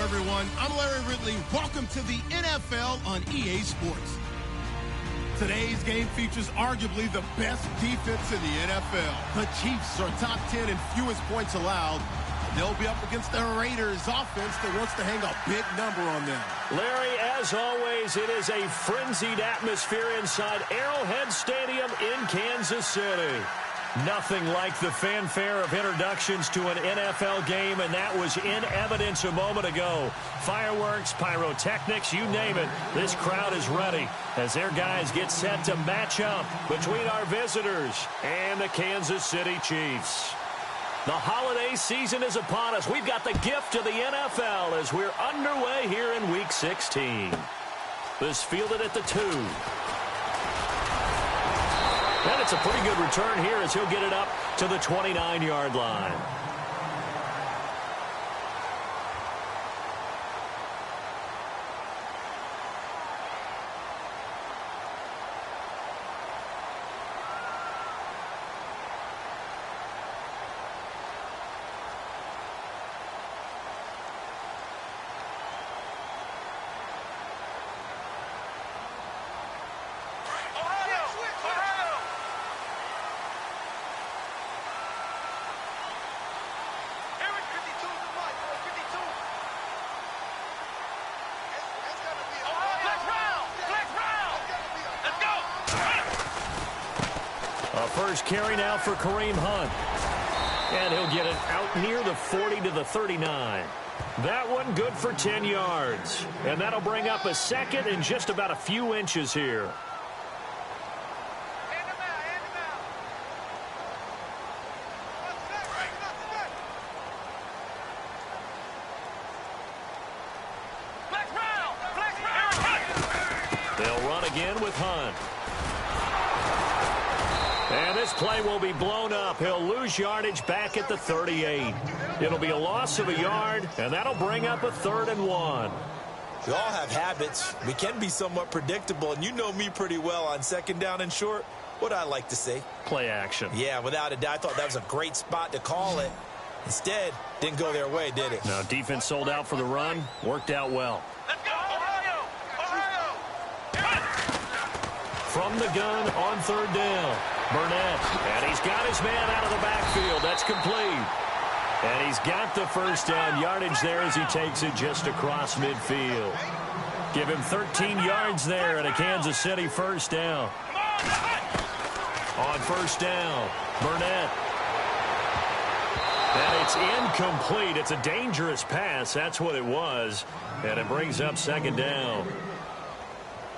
everyone. I'm Larry Ridley. Welcome to the NFL on EA Sports. Today's game features arguably the best defense in the NFL. The Chiefs are top 10 in fewest points allowed. They'll be up against the Raiders offense that wants to hang a big number on them. Larry, as always, it is a frenzied atmosphere inside Arrowhead Stadium in Kansas City. Nothing like the fanfare of introductions to an NFL game, and that was in evidence a moment ago. Fireworks, pyrotechnics, you name it. This crowd is ready as their guys get set to match up between our visitors and the Kansas City Chiefs. The holiday season is upon us. We've got the gift of the NFL as we're underway here in Week 16. This fielded at the 2. And it's a pretty good return here as he'll get it up to the 29-yard line. First carry now for Kareem Hunt. And he'll get it out near the 40 to the 39. That one good for 10 yards. And that'll bring up a second and just about a few inches here. They'll run again with Hunt. And this play will be blown up. He'll lose yardage back at the 38. It'll be a loss of a yard, and that'll bring up a 3rd and 1. We all have habits. We can be somewhat predictable, and you know me pretty well on 2nd down and short. What I like to say? Play action. Yeah, without a doubt. I thought that was a great spot to call it. Instead, didn't go their way, did it? No, defense sold out for the run. Worked out well. Let's go, Ohio! Ohio! From the gun on 3rd down. Burnett, and he's got his man out of the backfield. That's complete. And he's got the first down yardage there as he takes it just across midfield. Give him 13 yards there and a Kansas City first down. On 1st down, Burnett. And it's incomplete. It's a dangerous pass. That's what it was. And it brings up 2nd down.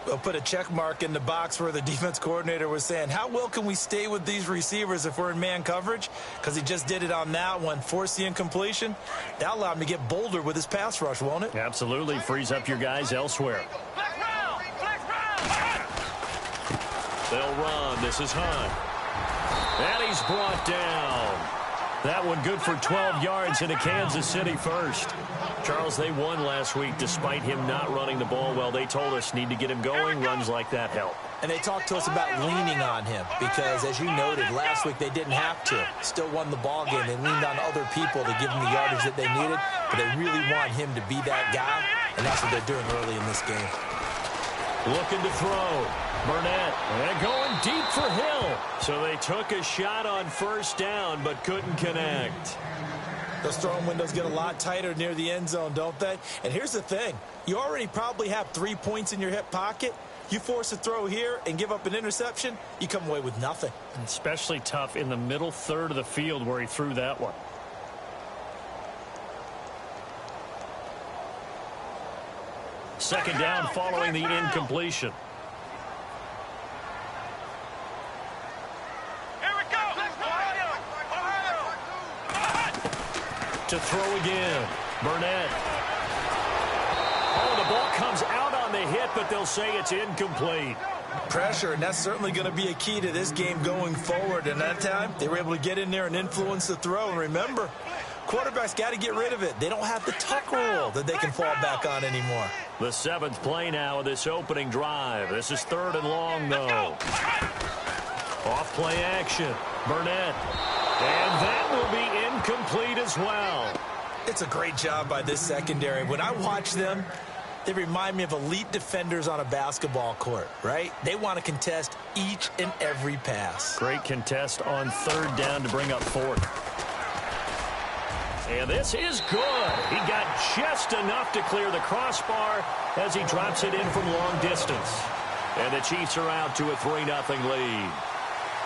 We'll put a check mark in the box where the defense coordinator was saying, how well can we stay with these receivers if we're in man coverage? Because he just did it on that one, forced the incompletion. That'll allow him to get bolder with his pass rush, won't it? Absolutely. Frees up your guys elsewhere. They'll run. This is Hunt. And he's brought down. That one good for 12 yards into Kansas City first. Charles, they won last week despite him not running the ball well. They told us need to get him going. Runs like that help. And they talked to us about leaning on him because, as you noted, last week they didn't have to. Still won the ball game. They leaned on other people to give them the yardage that they needed, but they really want him to be that guy, and that's what they're doing early in this game. Looking to throw. Burnett. And going deep for Hill. So they took a shot on 1st down, but couldn't connect. Those throwing windows get a lot tighter near the end zone, don't they? And here's the thing. You already probably have 3 points in your hip pocket. You force a throw here and give up an interception, you come away with nothing. Especially tough in the middle 3rd of the field where he threw that one. Second down following the incompletion. To throw again. Burnett. Oh, the ball comes out on the hit, but they'll say it's incomplete. Pressure, and that's certainly going to be a key to this game going forward. And that time, they were able to get in there and influence the throw. And remember, quarterbacks got to get rid of it. They don't have the tuck rule that they can fall back on anymore. The 7th play now of this opening drive. This is 3rd and long, though. Off play action. Burnett. And that will be incomplete as well. It's a great job by this secondary. When I watch them, they remind me of elite defenders on a basketball court, right? They want to contest each and every pass. Great contest on third down to bring up fourth. And this is good. He got just enough to clear the crossbar as he drops it in from long distance. And the Chiefs are out to a 3-0 lead.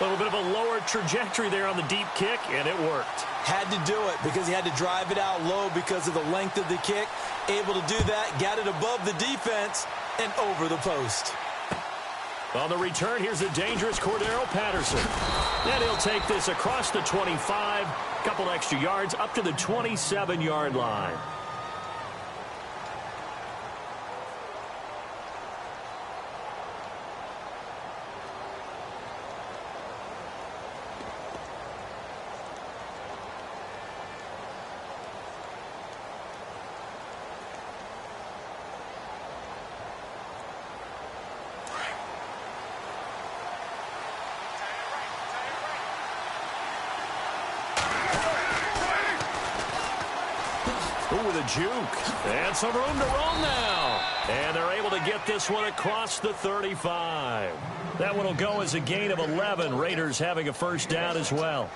A little bit of a lower trajectory there on the deep kick, and it worked. Had to do it because he had to drive it out low because of the length of the kick. Able to do that, got it above the defense, and over the post. On the return, here's the dangerous Cordero Patterson. And he'll take this across the 25, couple extra yards up to the 27-yard line. With a juke. And some room to roll now. And they're able to get this one across the 35. That one will go as a gain of 11. Raiders having a first down as well.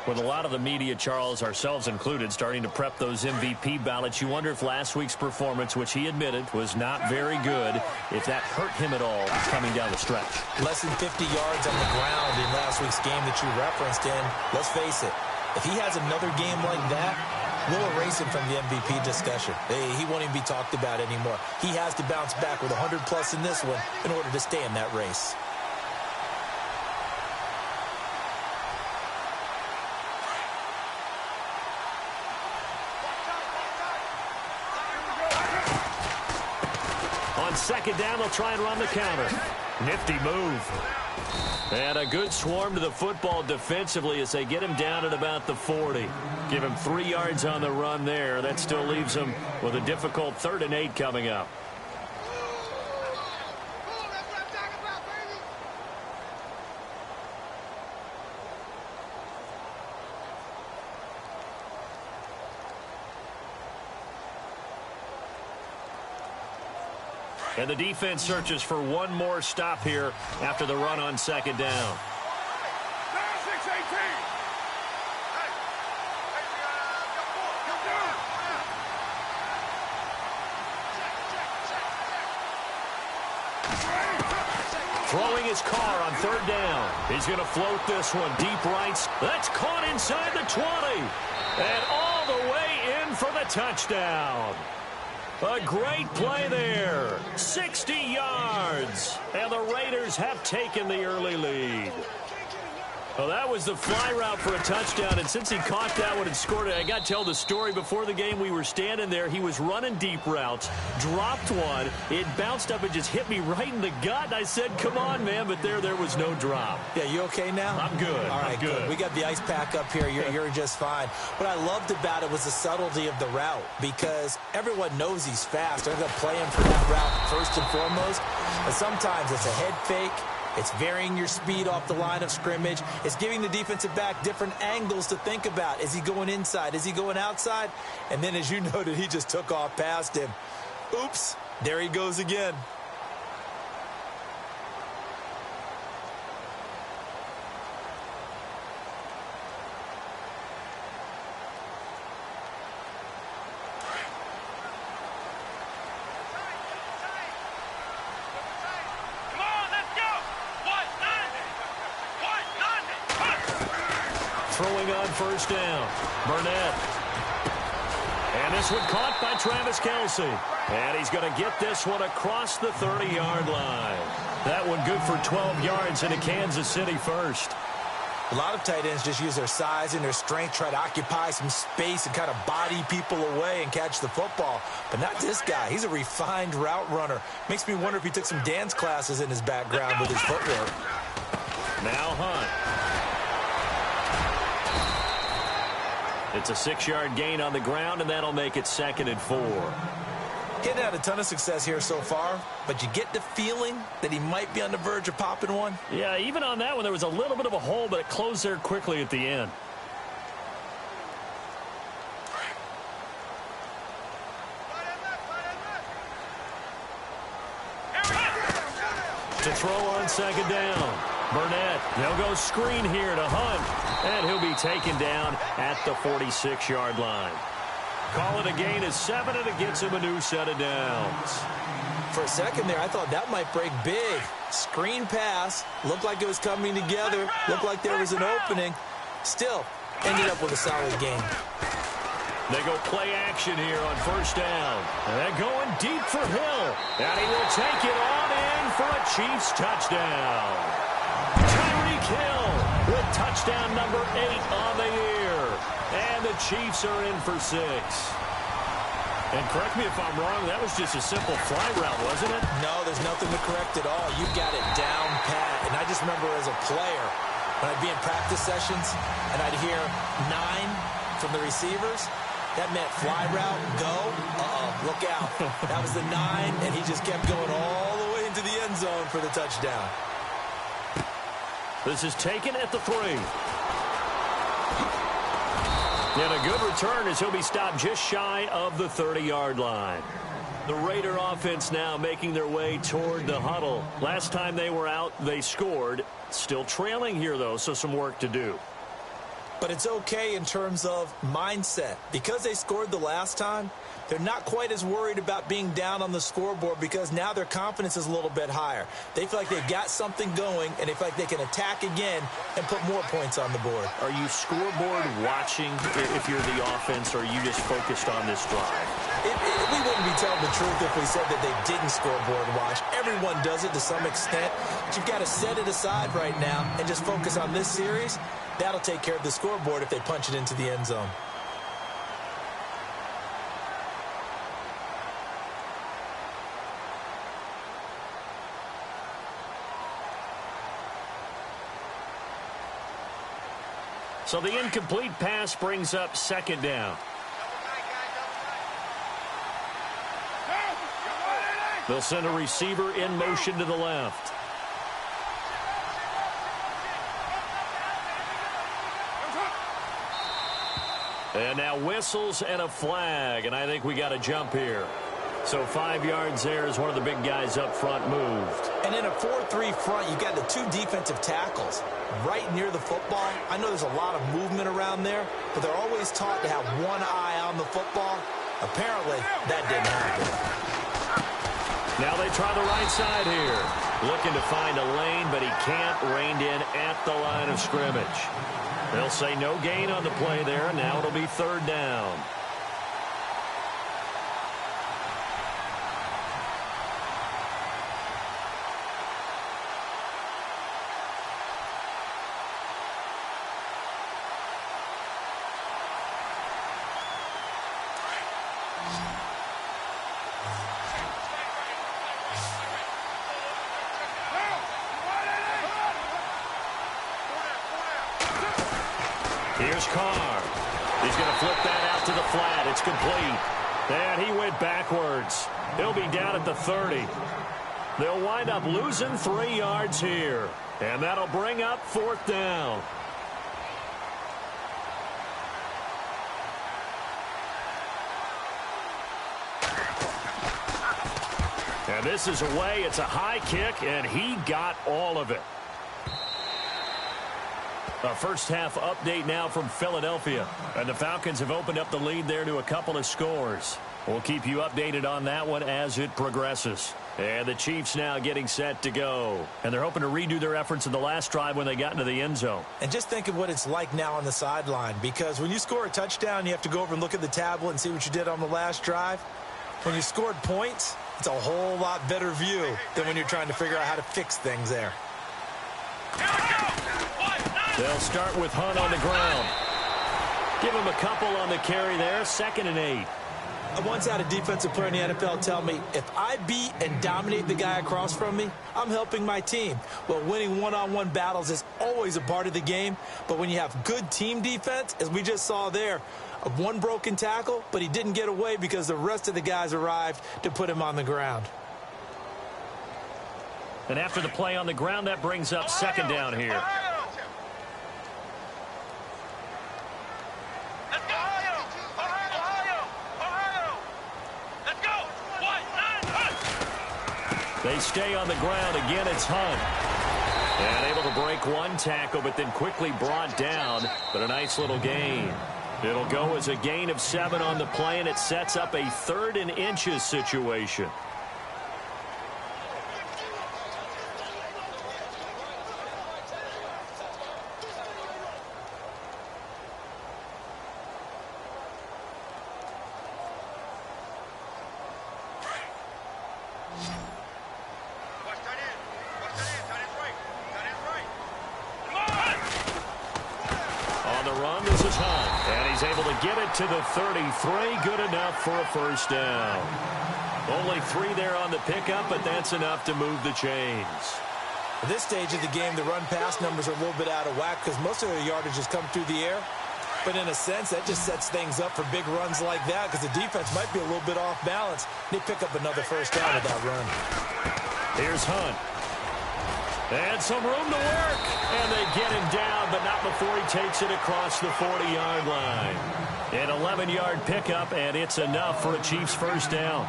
With a lot of the media, Charles, ourselves included, starting to prep those MVP ballots, you wonder if last week's performance, which he admitted was not very good, if that hurt him at all coming down the stretch. Less than 50 yards on the ground in last week's game that you referenced in. Let's face it, if he has another game like that, we'll erase him from the MVP discussion. He won't even be talked about anymore. He has to bounce back with 100-plus in this one in order to stay in that race. On second down, they'll try and run the counter. Nifty move. And a good swarm to the football defensively as they get him down at about the 40. Give him 3 yards on the run there. That still leaves him with a difficult 3rd and 8 coming up. And the defense searches for one more stop here after the run on second down. Throwing his car on third down. He's going to float this one deep right. That's caught inside the 20. And all the way in for the touchdown. A great play there. 60 yards. And the Raiders have taken the early lead. Well, that was the fly route for a touchdown, and since he caught that one and scored it, I got to tell the story. Before the game, we were standing there. He was running deep routes, dropped one. It bounced up and just hit me right in the gut, and I said, come on, man, but there was no drop. Yeah, you okay now? I'm good. All right, good. We got the ice pack up here. You're just fine. What I loved about it was the subtlety of the route, because everyone knows he's fast. They're going to play him for that route first and foremost, but sometimes it's a head fake. It's varying your speed off the line of scrimmage. It's giving the defensive back different angles to think about. Is he going inside? Is he going outside? And then, as you noted, he just took off past him. Oops, there he goes again. Throwing on first down. Burnett. And this one caught by Travis Kelce. And he's going to get this one across the 30-yard line. That one good for 12 yards into Kansas City first. A lot of tight ends just use their size and their strength, try to occupy some space and kind of body people away and catch the football. But not this guy. He's a refined route runner. Makes me wonder if he took some dance classes in his background with his footwork. Now Hunt. It's a 6-yard gain on the ground, and that'll make it 2nd and 4. He hadn't had a ton of success here so far, but you get the feeling that he might be on the verge of popping one. Yeah, even on that one, there was a little bit of a hole, but it closed there quickly at the end. To throw on second down. Burnett, they'll go screen here to Hunt, and he'll be taken down at the 46-yard line. Call it a gain of 7, and it gets him a new set of downs. For a second there, I thought that might break big. Screen pass, looked like it was coming together, looked like there was an opening. Still, ended up with a solid game. They go play action here on first down. And they're going deep for Hill. And he will take it on in for a Chiefs touchdown. Tyreek Hill with touchdown number 8 on the year. And the Chiefs are in for 6. And correct me if I'm wrong, that was just a simple fly route, wasn't it? No, there's nothing to correct at all. You got it down pat. And I just remember as a player, when I'd be in practice sessions and I'd hear 9 from the receivers, that meant fly route, go, look out. That was the 9, and he just kept going all the way into the end zone for the touchdown. This is taken at the 3. And a good return as he'll be stopped just shy of the 30-yard line. The Raider offense now making their way toward the huddle. Last time they were out, they scored. Still trailing here, though, so some work to do. But it's okay in terms of mindset. Because they scored the last time, they're not quite as worried about being down on the scoreboard because now their confidence is a little bit higher. They feel like they've got something going, and they feel like they can attack again and put more points on the board. Are you scoreboard watching if you're the offense, or are you just focused on this drive? We wouldn't be telling the truth if we said that they didn't scoreboard watch. Everyone does it to some extent. But you've got to set it aside right now and just focus on this series. That'll take care of the scoreboard if they punch it into the end zone. So the incomplete pass brings up second down. They'll send a receiver in motion to the left. And now whistles and a flag, and I think we got a jump here. So 5 yards there as one of the big guys up front moved. And in a 4-3 front, you've got the 2 defensive tackles right near the football. I know there's a lot of movement around there, but they're always taught to have one eye on the football. Apparently, that didn't happen. Now they try the right side here. Looking to find a lane, but he can't. Reined in at the line of scrimmage. They'll say no gain on the play there. Now it'll be third down. Here's Carr. He's going to flip that out to the flat. It's complete. And he went backwards. He'll be down at the 30. They'll wind up losing 3 yards here. And that'll bring up fourth down. And this is away. It's a high kick, and he got all of it. A first-half update now from Philadelphia. And the Falcons have opened up the lead there to a couple of scores. We'll keep you updated on that one as it progresses. And the Chiefs now getting set to go. And they're hoping to redo their efforts in the last drive when they got into the end zone. And just think of what it's like now on the sideline. Because when you score a touchdown, you have to go over and look at the tablet and see what you did on the last drive. When you scored points, it's a whole lot better view than when you're trying to figure out how to fix things there. They'll start with Hunt on the ground. Give him a couple on the carry there. 2nd and 8. I once had a defensive player in the NFL tell me, if I beat and dominate the guy across from me, I'm helping my team. Well, winning one-on-one battles is always a part of the game. But when you have good team defense, as we just saw there, one broken tackle, but he didn't get away because the rest of the guys arrived to put him on the ground. And after the play on the ground, that brings up second down here. They stay on the ground. Again, it's Hunt. And able to break one tackle, but then quickly brought down. But a nice little gain. It'll go as a gain of 7 on the play, and it sets up a 3rd and inches situation. To the 33, good enough for a first down. Only 3 there on the pickup, but that's enough to move the chains. At this stage of the game, the run-pass numbers are a little bit out of whack because most of their yardage has come through the air. But in a sense, that just sets things up for big runs like that because the defense might be a little bit off balance. They pick up another first down with that run. Here's Hunt. And some room to work. And they get him down, but not before he takes it across the 40-yard line. An 11-yard pickup, and it's enough for a Chiefs first down.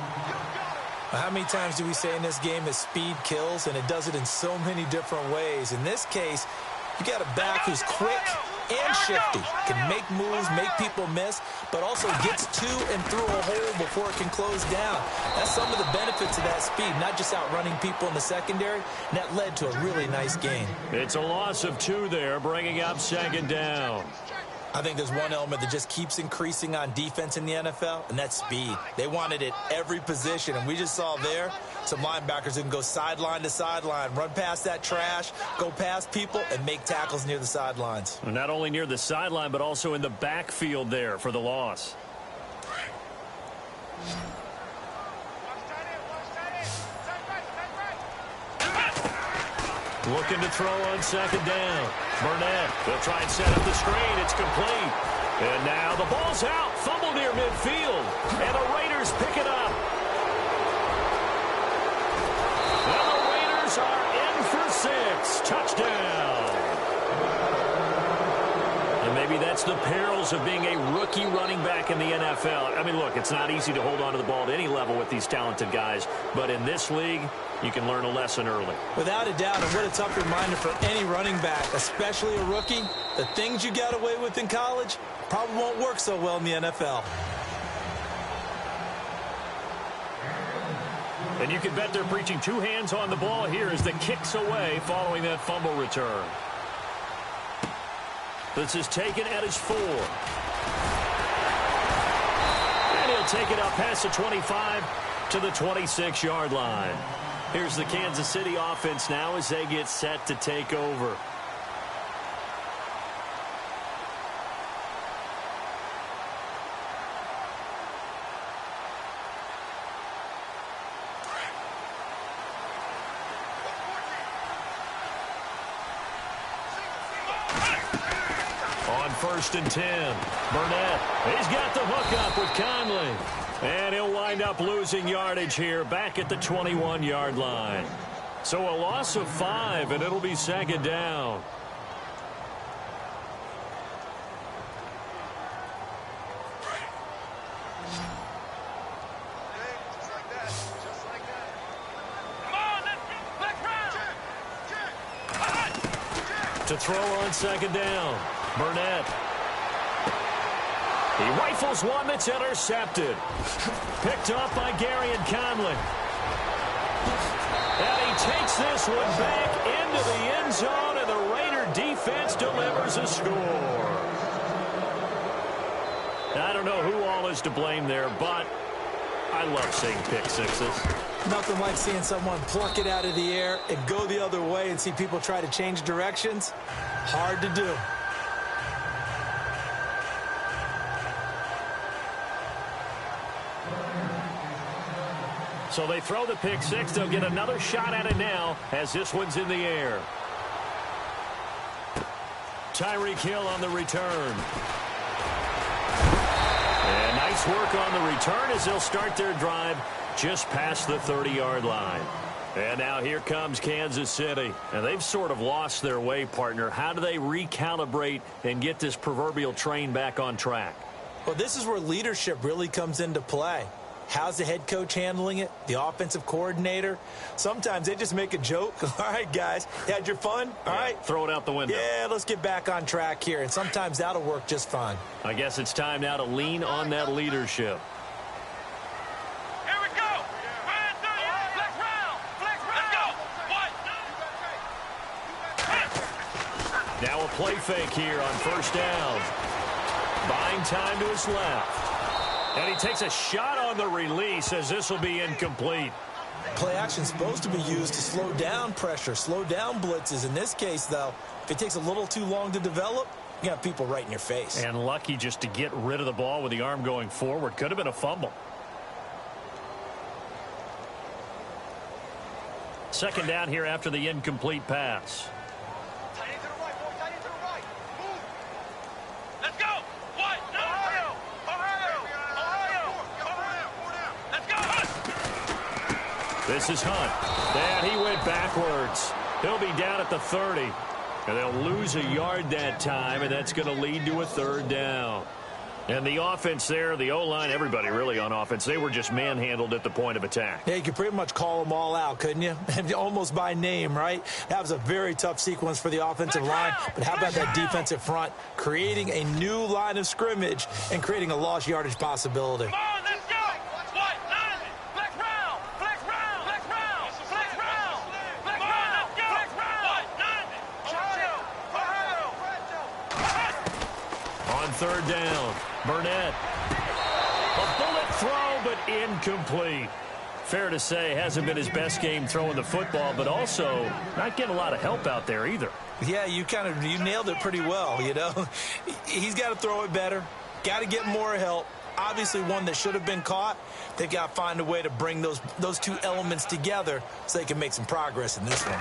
How many times do we say in this game that speed kills, and it does it in so many different ways? In this case, you got a back who's quick and shifty, can make moves, make people miss, but also gets to and through a hole before it can close down. That's some of the benefits of that speed, not just outrunning people in the secondary, and that led to a really nice gain. It's a loss of 2 there, bringing up 2nd down. I think there's one element that just keeps increasing on defense in the NFL, and that's speed. They want it at every position, and we just saw there some linebackers who can go sideline to sideline, run past that trash, go past people, and make tackles near the sidelines. Not only near the sideline, but also in the backfield there for the loss. Looking to throw on 2nd down. Burnett, they'll try and set up the screen. It's complete. And now the ball's out. Fumble near midfield. And the Raiders pick it up. And the Raiders are in for 6. Touchdown. And maybe that's the perils of being a rookie running back in the NFL. I mean, look, it's not easy to hold on to the ball at any level with these talented guys. But in this league, you can learn a lesson early. Without a doubt, and what a tough reminder for any running back, especially a rookie. The things you got away with in college probably won't work so well in the NFL. And you can bet they're preaching 2 hands on the ball here as the kick's away following that fumble return. This is taken at his 4. And he'll take it up past the 25 to the 26-yard line. Here's the Kansas City offense now as they get set to take over. On 1st and 10, Burnett, he's got the hook up with Conley. And he'll wind up losing yardage here back at the 21-yard line. So a loss of 5, and it'll be 2nd down. To throw on 2nd down, Burnett. He rifles one that's intercepted. Picked off by Garyon Conley. And he takes this one back into the end zone, and the Raider defense delivers a score. I don't know who all is to blame there, but I love seeing pick sixes. Nothing like seeing someone pluck it out of the air and go the other way and see people try to change directions. Hard to do. So they throw the pick six. They'll get another shot at it now as this one's in the air. Tyreek Hill on the return. And nice work on the return as they'll start their drive just past the 30-yard line. And now here comes Kansas City. And they've sort of lost their way, partner. How do they recalibrate and get this proverbial train back on track? Well, this is where leadership really comes into play. How's the head coach handling it? The offensive coordinator? Sometimes they just make a joke. All right, guys, you had your fun? All right. Throw it out the window. Yeah, let's get back on track here, and sometimes that'll work just fine. I guess it's time now to lean on that leadership. Here we go. Flex round. Let's go. What? Now a play fake here on first down. Buying time to his left. And he takes a shot on the release as this will be incomplete. Play action is supposed to be used to slow down pressure, slow down blitzes. In this case, though, if it takes a little too long to develop, you got people right in your face. And lucky just to get rid of the ball with the arm going forward. Could have been a fumble. Second down here after the incomplete pass. Let's go. What? Ohio. Let's go. This is Hunt. And he went backwards. He'll be down at the 30. And they'll lose a yard that time, and that's going to lead to a third down. And the offense there, the O-line, everybody really on offense, they were just manhandled at the point of attack. Yeah, you could pretty much call them all out, couldn't you? Almost by name, right? That was a very tough sequence for the offensive line. But how about that defensive front creating a new line of scrimmage and creating a lost yardage possibility? Come on, let's go. What? Flex round. Flex round. Flex round. Flex round. Flex round. Let's go. Flex round. What? On third down, Burnett. A bullet throw, but incomplete. Fair to say, hasn't been his best game throwing the football, but also not getting a lot of help out there either. Yeah, you nailed it pretty well, you know. He's got to throw it better, got to get more help. Obviously one that should have been caught. They've got to find a way to bring those two elements together so they can make some progress in this one.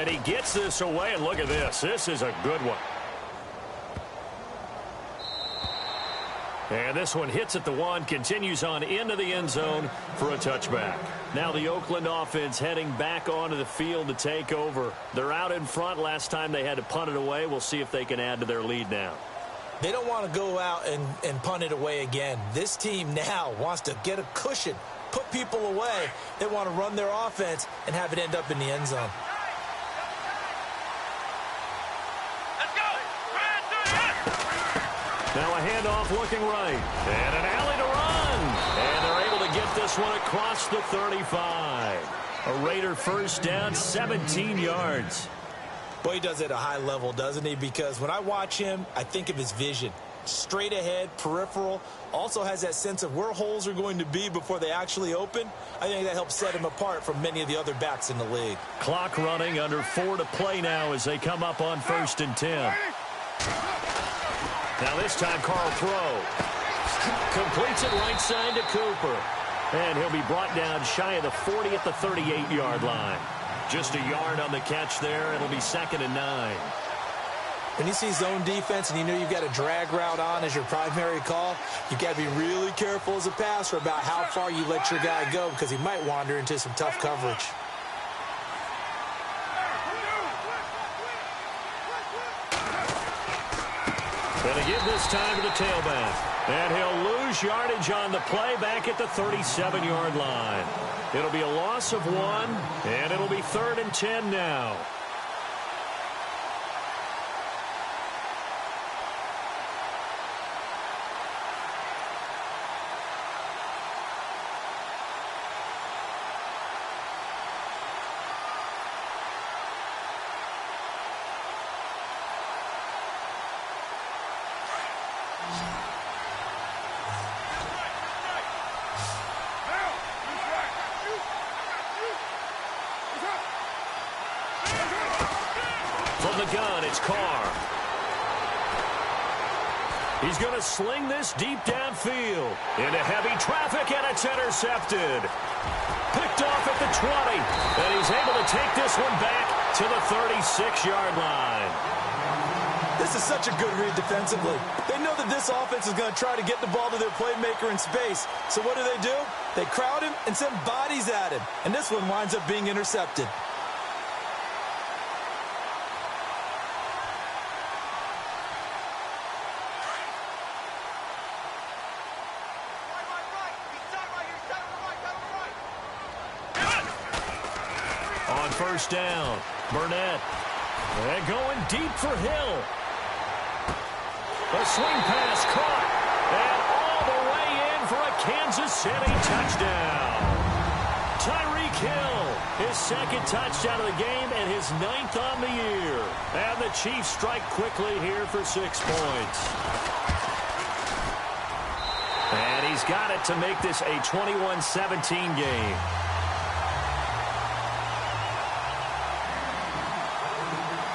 And he gets this away, and look at this. This is a good one. And this one hits at the 1, continues on into the end zone for a touchback. Now the Oakland offense heading back onto the field to take over. They're out in front. Last time they had to punt it away. We'll see if they can add to their lead now. They don't want to go out and punt it away again. This team now wants to get a cushion, put people away. They want to run their offense and have it end up in the end zone. Now a handoff looking right. And an alley to run. And they're able to get this one across the 35. A Raider first down, 17 yards. Boy, he does it at a high level, doesn't he? Because when I watch him, I think of his vision. Straight ahead, peripheral. Also has that sense of where holes are going to be before they actually open. I think that helps set him apart from many of the other backs in the league. Clock running, under 4 to play now as they come up on 1st and 10. Now this time Carl throw. Completes it right side to Cooper. And he'll be brought down shy of the 40 at the 38-yard line. Just a yard on the catch there. It'll be 2nd and 9. When you see zone defense and you know you've got a drag route on as your primary call, you've got to be really careful as a passer about how far you let your guy go because he might wander into some tough coverage. Going to give this time to the tailback. And he'll lose yardage on the play back at the 37-yard line. It'll be a loss of 1, and it'll be 3rd and 10 now. From the gun, it's Carr. He's going to sling this deep downfield into heavy traffic, and it's intercepted. Picked off at the 20, and he's able to take this one back to the 36-yard line. This is such a good read defensively. They know that this offense is going to try to get the ball to their playmaker in space. So what do? They crowd him and send bodies at him. And this one winds up being intercepted. on first down. Burnett. And going deep for Hill. A swing pass caught. And all the way in for a Kansas City touchdown. Tyreek Hill, his second touchdown of the game and his 9th on the year. And the Chiefs strike quickly here for 6 points. And he's got it to make this a 21-17 game.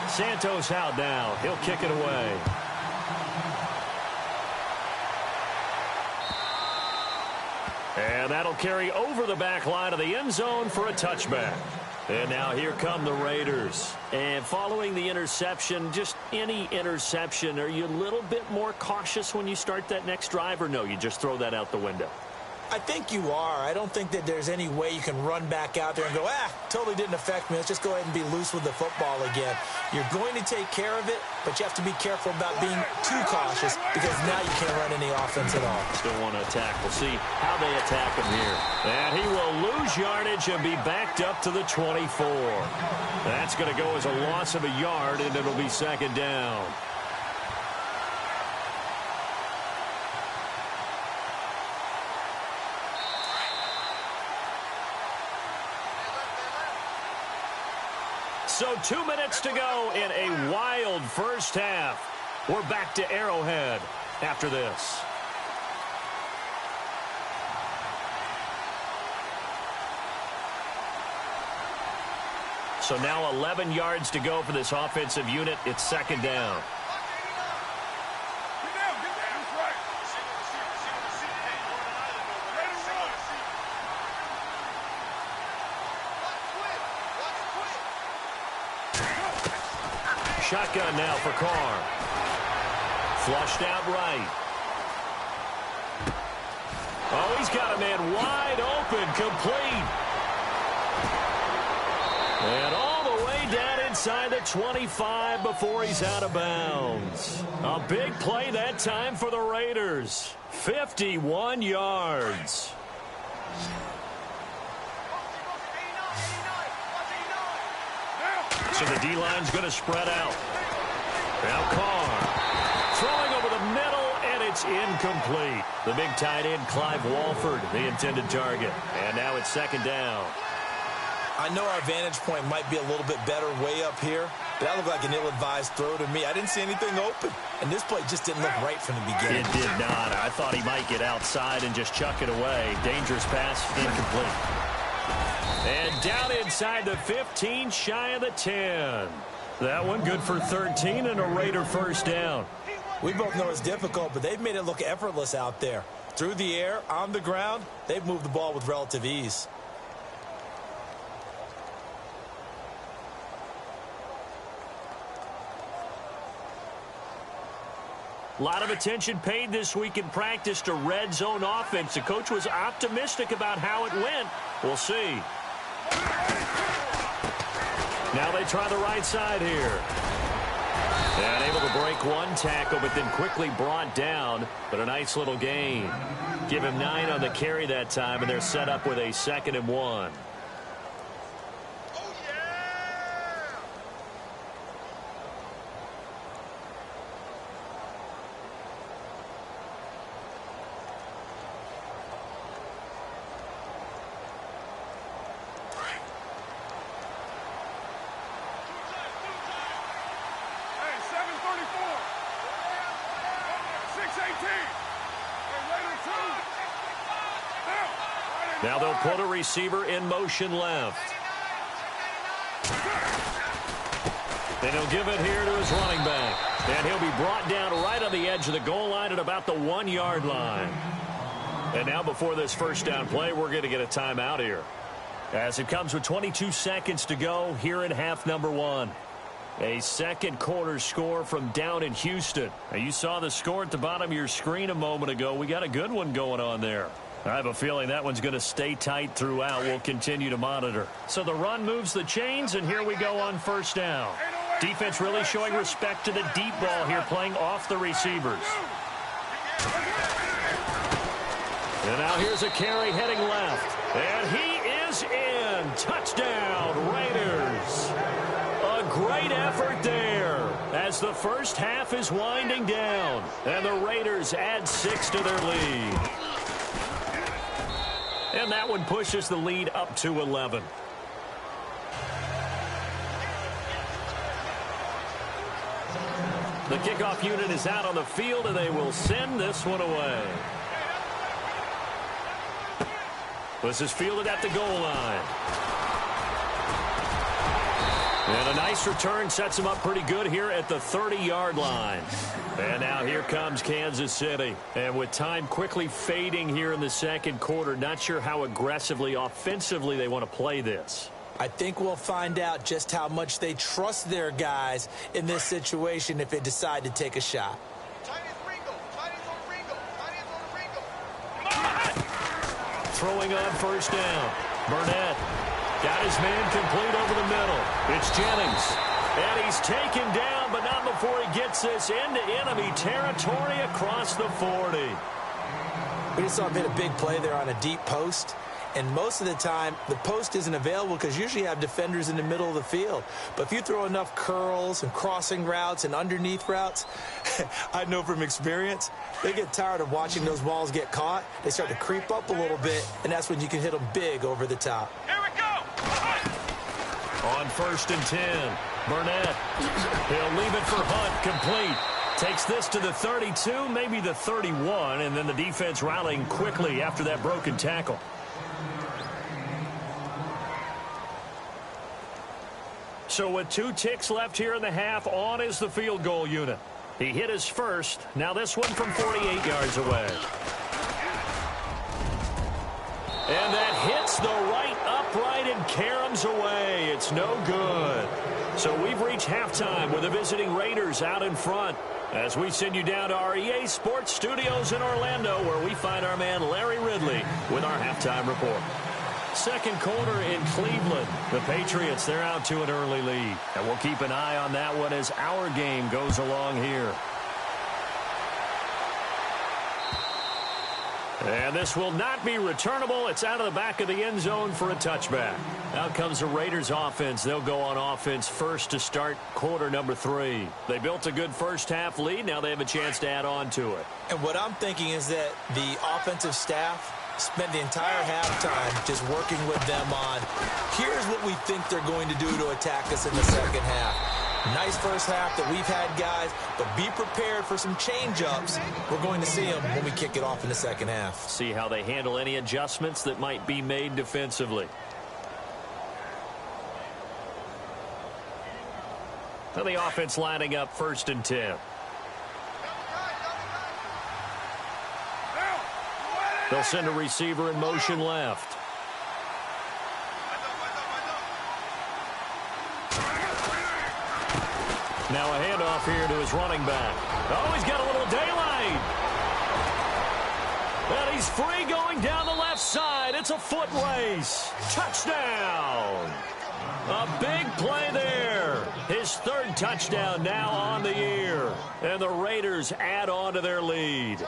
Santos out now. He'll kick it away. And that'll carry over the back line of the end zone for a touchback. And now here come the Raiders. And following the interception, just any interception, are you a little bit more cautious when you start that next drive, or no, you just throw that out the window? I think you are. I don't think that there's any way you can run back out there and go, totally didn't affect me. Let's just go ahead and be loose with the football again. You're going to take care of it, but you have to be careful about being too cautious because now you can't run any offense at all. Still want to attack. We'll see how they attack him here. And he will lose yardage and be backed up to the 24. That's going to go as a loss of a yard, and it'll be second down. So 2 minutes to go in a wild first half. We're back to Arrowhead after this. So now 11 yards to go for this offensive unit. It's second down. Shotgun now for Carr. Flushed out right. Oh, he's got a man wide open, complete. And all the way down inside the 25 before he's out of bounds. A big play that time for the Raiders. 51 yards. So the D-line's going to spread out. Now Carr throwing over the middle, and it's incomplete. The big tight end, Clive Walford, the intended target. And now it's second down. I know our vantage point might be a little bit better way up here, but that looked like an ill-advised throw to me. I didn't see anything open, and this play just didn't look right from the beginning. It did not. I thought he might get outside and just chuck it away. Dangerous pass, incomplete. And down inside the 15, shy of the 10. That one good for 13 and a Raider first down. We both know it's difficult, but they've made it look effortless out there. Through the air, on the ground, they've moved the ball with relative ease. A lot of attention paid this week in practice to red zone offense. The coach was optimistic about how it went. We'll see. Now they try the right side here. And able to break one tackle, but then quickly brought down. But a nice little gain. Give him 9 on the carry that time, and they're set up with a 2nd and 1. Now they'll put a receiver in motion left. Then he'll give it here to his running back. And he'll be brought down right on the edge of the goal line at about the 1-yard line. And now before this first down play, we're going to get a timeout here. As it comes with 22 seconds to go here in half number 1. A second quarter score from down in Houston. Now, you saw the score at the bottom of your screen a moment ago. We got a good one going on there. I have a feeling that one's going to stay tight throughout. We'll continue to monitor. So the run moves the chains, and here we go on first down. Defense really showing respect to the deep ball here, playing off the receivers. And now here's a carry heading left. And he is in. Touchdown, Raiders. as the first half is winding down, and the Raiders add 6 to their lead. And that one pushes the lead up to 11. The kickoff unit is out on the field, and they will send this one away. This is fielded at the goal line. And a nice return sets him up pretty good here at the 30-yard line. And now here comes Kansas City. And with time quickly fading here in the second quarter, not sure how aggressively, offensively they want to play this. I think we'll find out just how much they trust their guys in this situation if they decide to take a shot. Throwing on first down. Burnett got his man complete over the middle. It's Jennings. And he's taken down, but not before he gets this into enemy territory across the 40. We just saw him hit a big play there on a deep post. And most of the time, the post isn't available because usually you have defenders in the middle of the field. But if you throw enough curls and crossing routes and underneath routes, I know from experience, they get tired of watching those balls get caught. They start to creep up a little bit, and that's when you can hit them big over the top. Here we go. On first and 10, Burnett. He'll leave it for Hunt, complete. Takes this to the 32, maybe the 31, and then the defense rallying quickly after that broken tackle. So with 2 ticks left here in the half, on is the field goal unit. He hit his first. Now this one from 48 yards away. And that hits the right upright and caroms away. It's no good. So we've reached halftime with the visiting Raiders out in front as we send you down to our EA Sports Studios in Orlando, where we find our man Larry Ridley with our halftime report. Second quarter in Cleveland. The Patriots, they're out to an early lead. And we'll keep an eye on that one as our game goes along here. And this will not be returnable. It's out of the back of the end zone for a touchback. Out comes the Raiders offense. They'll go on offense first to start quarter number 3. They built a good first half lead. Now they have a chance to add on to it. And what I'm thinking is that the offensive staff spent the entire halftime just working with them on, here's what we think they're going to do to attack us in the second half. Nice first half that we've had, guys, but be prepared for some change-ups. We're going to see them when we kick it off in the second half. See how they handle any adjustments that might be made defensively. So the offense lining up first and 10. They'll send a receiver in motion left. Now a handoff here to his running back. Oh, he's got a little daylight. And he's free going down the left side. It's a foot race. Touchdown. A big play there. His 3rd touchdown now on the year. And the Raiders add on to their lead.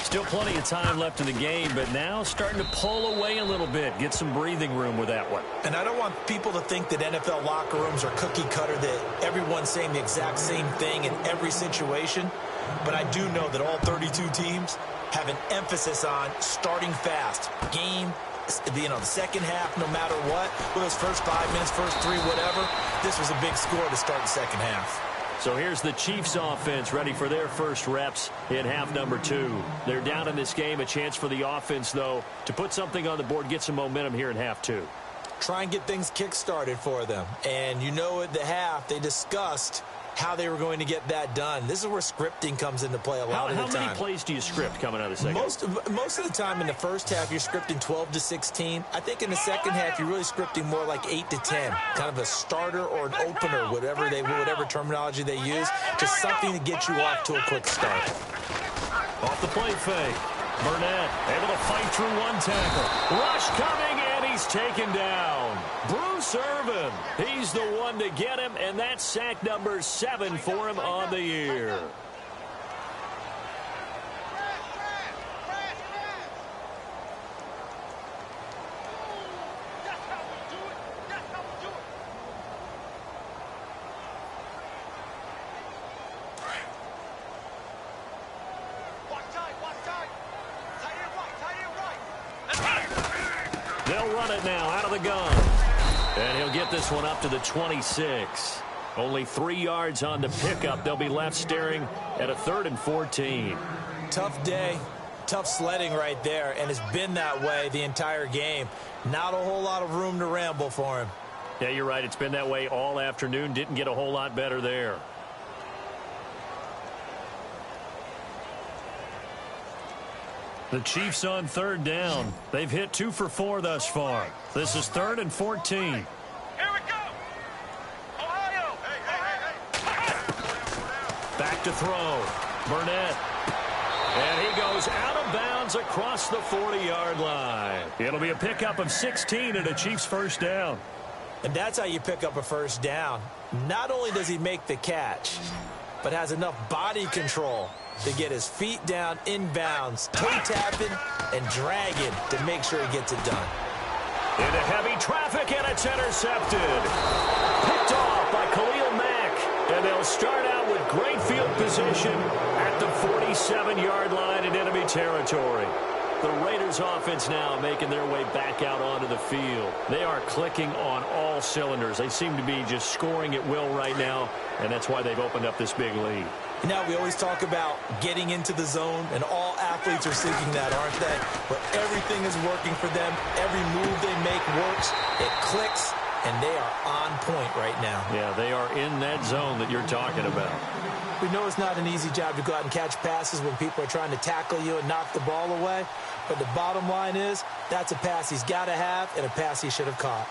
Still plenty of time left in the game, but now starting to pull away a little bit. Get some breathing room with that one. And I don't want people to think that NFL locker rooms are cookie cutter, that everyone's saying the exact same thing in every situation. But I do know that all 32 teams have an emphasis on starting fast. Game, the second half, no matter what, with those first 5 minutes, first 3, whatever, this was a big score to start the second half. So here's the Chiefs offense ready for their first reps in half number 2. They're down in this game. A chance for the offense, though, to put something on the board, get some momentum here in half 2. Try and get things kick-started for them. And you know at the half, they discussed how they were going to get that done. This is where scripting comes into play a lot of the time. How many plays do you script coming out of the second? Most of the time in the first half, you're scripting 12 to 16. I think in the second half, you're really scripting more like 8 to 10. Kind of a starter or an opener, whatever terminology they use. Just something to get you off to a quick start. Off the play fake. Burnett able to fight through one tackle. Rush coming, and he's taken down. Bruce Irvin, he's the one to get him, and that's sack number 7 for him on the year. They'll run it now out of the gun. And he'll get this one up to the 26. Only 3 yards on the pickup. They'll be left staring at a 3rd and 14. Tough day. Tough sledding right there, and it's been that way the entire game. Not a whole lot of room to ramble for him. Yeah, you're right. It's been that way all afternoon. Didn't get a whole lot better there. The Chiefs on 3rd down. They've hit 2 for 4 thus far. This is 3rd and 14. Here we go. Ohio. Back to throw. Burnett. And he goes out of bounds across the 40-yard line. It'll be a pickup of 16 and a Chiefs first down. And that's how you pick up a first down. Not only does he make the catch, but has enough body control to get his feet down inbounds, toe tapping and dragging to make sure he gets it done. Into heavy traffic, and it's intercepted. Picked off by Khalil Mack. And they'll start out with great field position at the 47-yard line in enemy territory. The Raiders offense now making their way back out onto the field. They are clicking on all cylinders. They seem to be just scoring at will right now, and that's why they've opened up this big lead. Now, we always talk about getting into the zone, and all athletes are seeking that, aren't they? But everything is working for them. Every move they make works. It clicks, and they are on point right now. Yeah, they are in that zone that you're talking about. We know it's not an easy job to go out and catch passes when people are trying to tackle you and knock the ball away. But the bottom line is, that's a pass he's got to have and a pass he should have caught.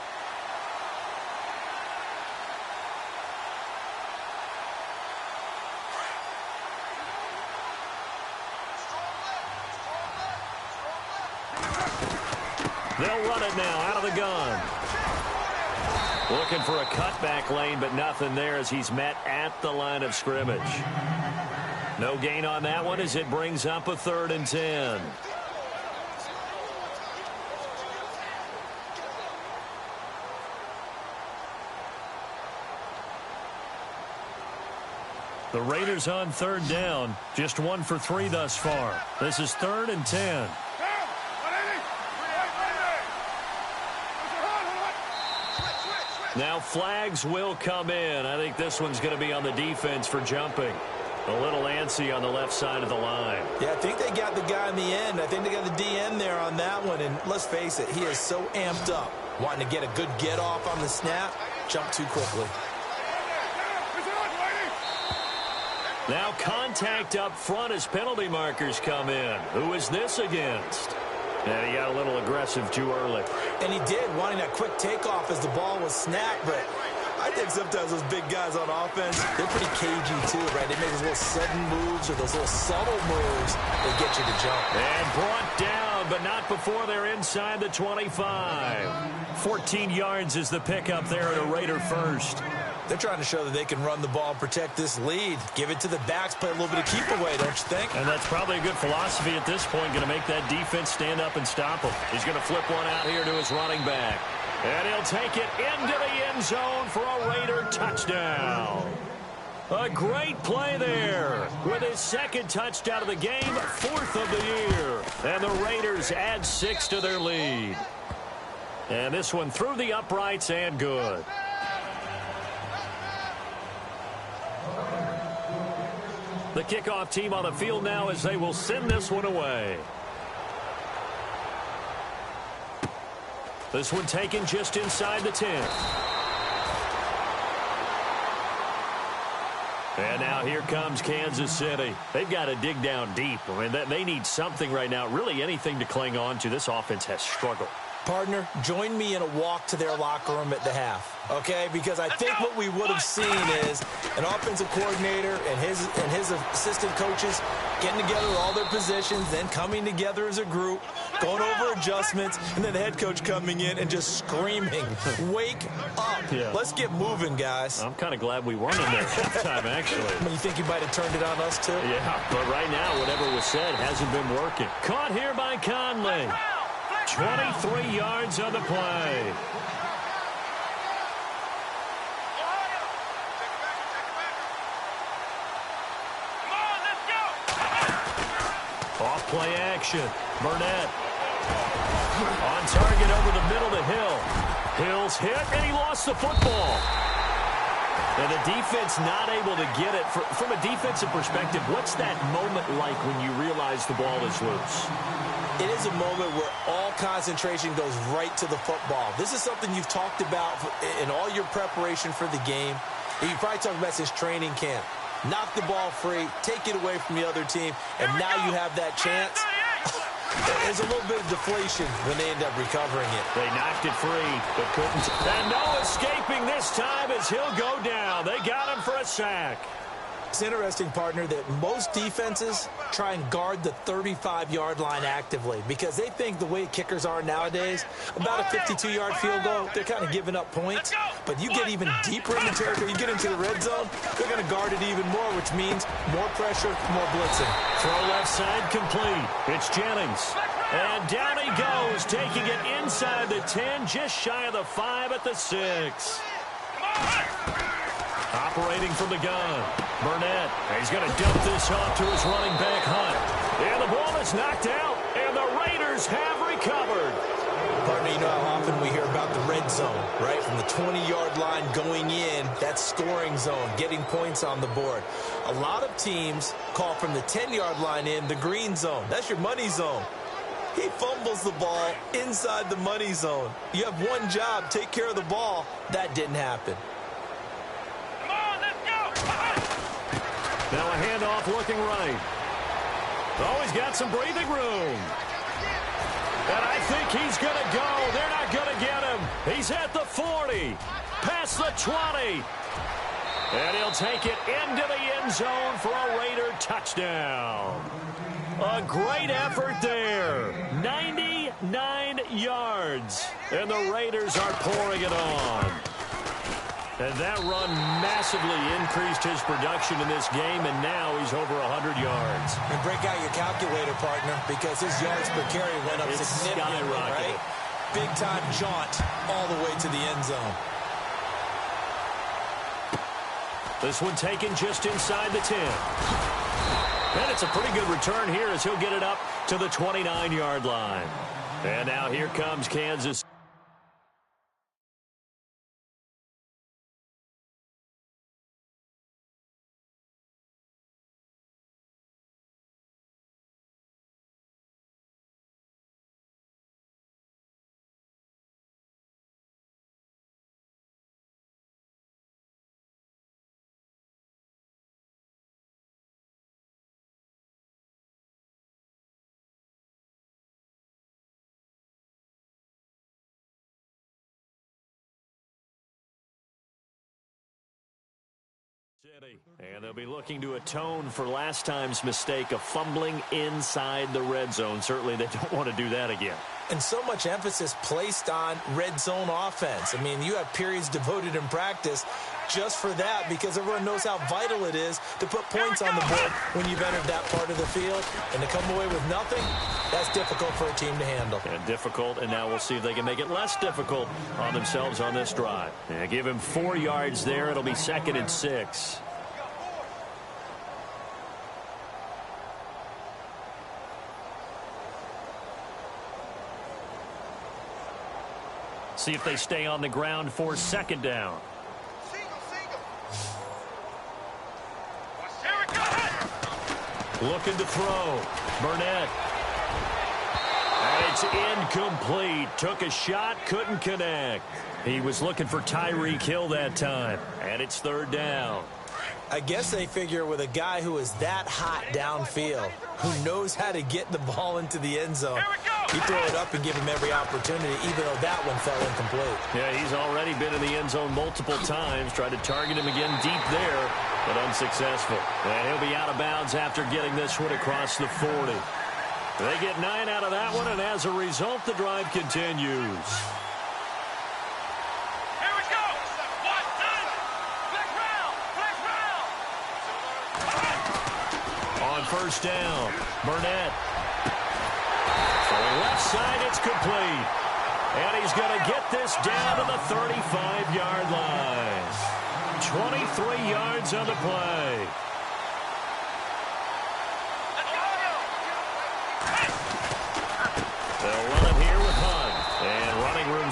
They'll run it now out of the gun. Looking for a cutback lane, but nothing there as he's met at the line of scrimmage. No gain on that one as it brings up a 3rd and 10. The Raiders on 3rd down. Just 1 for 3 thus far. This is 3rd and 10. Now flags will come in. I think this one's going to be on the defense for jumping. A little antsy on the left side of the line. Yeah, I think they got the guy in the end. I think they got the DN there on that one. And let's face it, he is so amped up, wanting to get a good get off on the snap, jump too quickly. Now contact up front as penalty markers come in. Who is this against? And he got a little aggressive too early. And he did, wanting that quick takeoff as the ball was snapped. But I think sometimes those big guys on offense, they're pretty cagey too, right? They make those little sudden moves or those little subtle moves that get you to jump. And brought down, but not before they're inside the 25. 14 yards is the pickup there at a Raider first. They're trying to show that they can run the ball and protect this lead. Give it to the backs, play a little bit of keep away, don't you think? And that's probably a good philosophy at this point, going to make that defense stand up and stop him. He's going to flip one out here to his running back. And he'll take it into the end zone for a Raider touchdown. A great play there with his 2nd touchdown of the game, 4th of the year. And the Raiders add 6 to their lead. And this one through the uprights and good. The kickoff team on the field now as they will send this one away. This one taken just inside the 10. And now here comes Kansas City. They've got to dig down deep. I mean, they need something right now, really anything to cling on to. This offense has struggled. Partner, join me in a walk to their locker room at the half, okay? Because I think what we would have seen is an offensive coordinator and his assistant coaches getting together with all their positions, then coming together as a group, going over adjustments, and then the head coach coming in and just screaming, wake up. Yeah. Let's get moving, guys. I'm kind of glad we weren't in there halftime, actually. I mean, you think he might have turned it on us, too? Yeah, but right now, whatever was said hasn't been working. Caught here by Conley. 23 yards on the play. Off play action. Burnett. On target over the middle to Hill. Hill's hit, and he lost the football. And the defense not able to get it. From a defensive perspective, what's that moment like when you realize the ball is loose? It is a moment where all concentration goes right to the football. This is something you've talked about in all your preparation for the game. And you probably talked about since training camp. Knock the ball free, take it away from the other team, and now you have that chance. There's a little bit of deflation when they end up recovering it. They knocked it free, but couldn't. And no escaping this time as he'll go down. They got him for a sack. It's interesting, partner, that most defenses try and guard the 35-yard line actively because they think the way kickers are nowadays, about a 52-yard field goal, they're kind of giving up points. But you get even deeper in the territory, you get into the red zone, they're going to guard it even more, which means more pressure, more blitzing. Throw left side complete. It's Jennings. And down he goes, taking it inside the 10, just shy of the 5 at the 6. Operating from the gun, Burnett. He's going to dump this off to his running back, Hunt. And the ball is knocked out, and the Raiders have recovered. Partner, you know how often we hear about the red zone, right? From the 20-yard line going in, that scoring zone, getting points on the board. A lot of teams call from the 10-yard line in the green zone. That's your money zone. He fumbles the ball inside the money zone. You have one job, take care of the ball. That didn't happen. Now a handoff looking right. Oh, he's got some breathing room. And I think he's going to go. They're not going to get him. He's at the 40. Past the 20. And he'll take it into the end zone for a Raider touchdown. A great effort there. 99 yards. And the Raiders are pouring it on. And that run massively increased his production in this game, and now he's over 100 yards. And break out your calculator, partner, because his yards per carry went up significantly, right? Big-time jaunt all the way to the end zone. This one taken just inside the 10. And it's a pretty good return here as he'll get it up to the 29-yard line. And now here comes Kansas. And they'll be looking to atone for last time's mistake of fumbling inside the red zone. Certainly they don't want to do that again. And so much emphasis placed on red zone offense. I mean, you have periods devoted in practice just for that because everyone knows how vital it is to put points on the board when you've entered that part of the field. And to come away with nothing, that's difficult for a team to handle. And difficult, and now we'll see if they can make it less difficult on themselves on this drive. And give him 4 yards there. It'll be 2nd and 6. See if they stay on the ground for 2nd down. Looking to throw. Burnett. And it's incomplete. Took a shot, couldn't connect. He was looking for Tyreek Hill that time. And it's 3rd down. I guess they figure with a guy who is that hot downfield, who knows how to get the ball into the end zone, you throw it up and give him every opportunity, even though that one fell incomplete. Yeah, he's already been in the end zone multiple times. Tried to target him again deep there, but unsuccessful. And he'll be out of bounds after getting this one across the 40. They get 9 out of that one, and as a result, the drive continues. First down, Burnett. So left side, it's complete. And he's going to get this down to the 35-yard line. 23 yards on the play. They'll run it here with Hunt.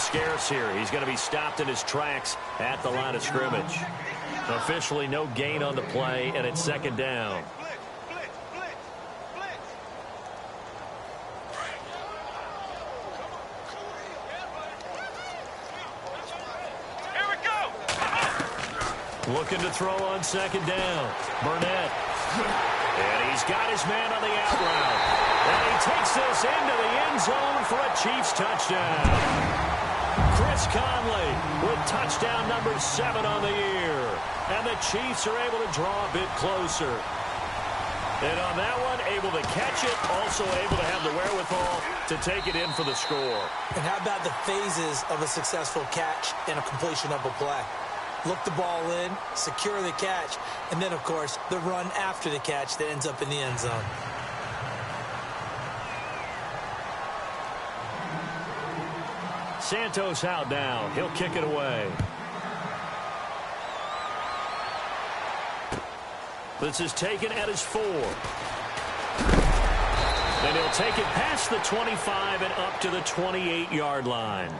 scarce here. He's going to be stopped in his tracks at the line of scrimmage. Officially no gain on the play, and it's second down. Looking to throw on second down. Burnett. And he's got his man on the out route. And he takes this into the end zone for a Chiefs touchdown. Chris Conley with touchdown number 7 on the year. And the Chiefs are able to draw a bit closer. And on that one, able to catch it, also able to have the wherewithal to take it in for the score. And how about the phases of a successful catch and a completion of a play? Look the ball in, secure the catch, and then, of course, the run after the catch that ends up in the end zone. Santos out now. He'll kick it away. This is taken at his 4. And he'll take it past the 25 and up to the 28-yard line.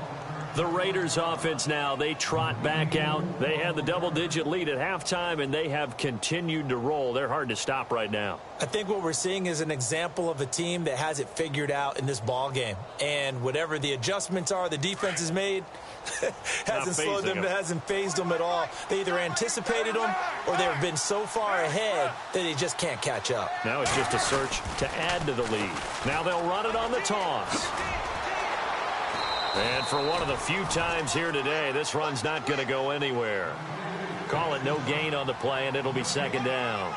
The Raiders offense now, they trot back out. They had the double-digit lead at halftime, and they have continued to roll. They're hard to stop right now. I think what we're seeing is an example of a team that has it figured out in this ball game. And whatever the adjustments are the defense has made, hasn't slowed them, hasn't phased them at all. They either anticipated them or they've been so far ahead that they just can't catch up. Now it's just a search to add to the lead. Now they'll run it on the toss. And for one of the few times here today, this run's not going to go anywhere. Call it no gain on the play, and it'll be second down.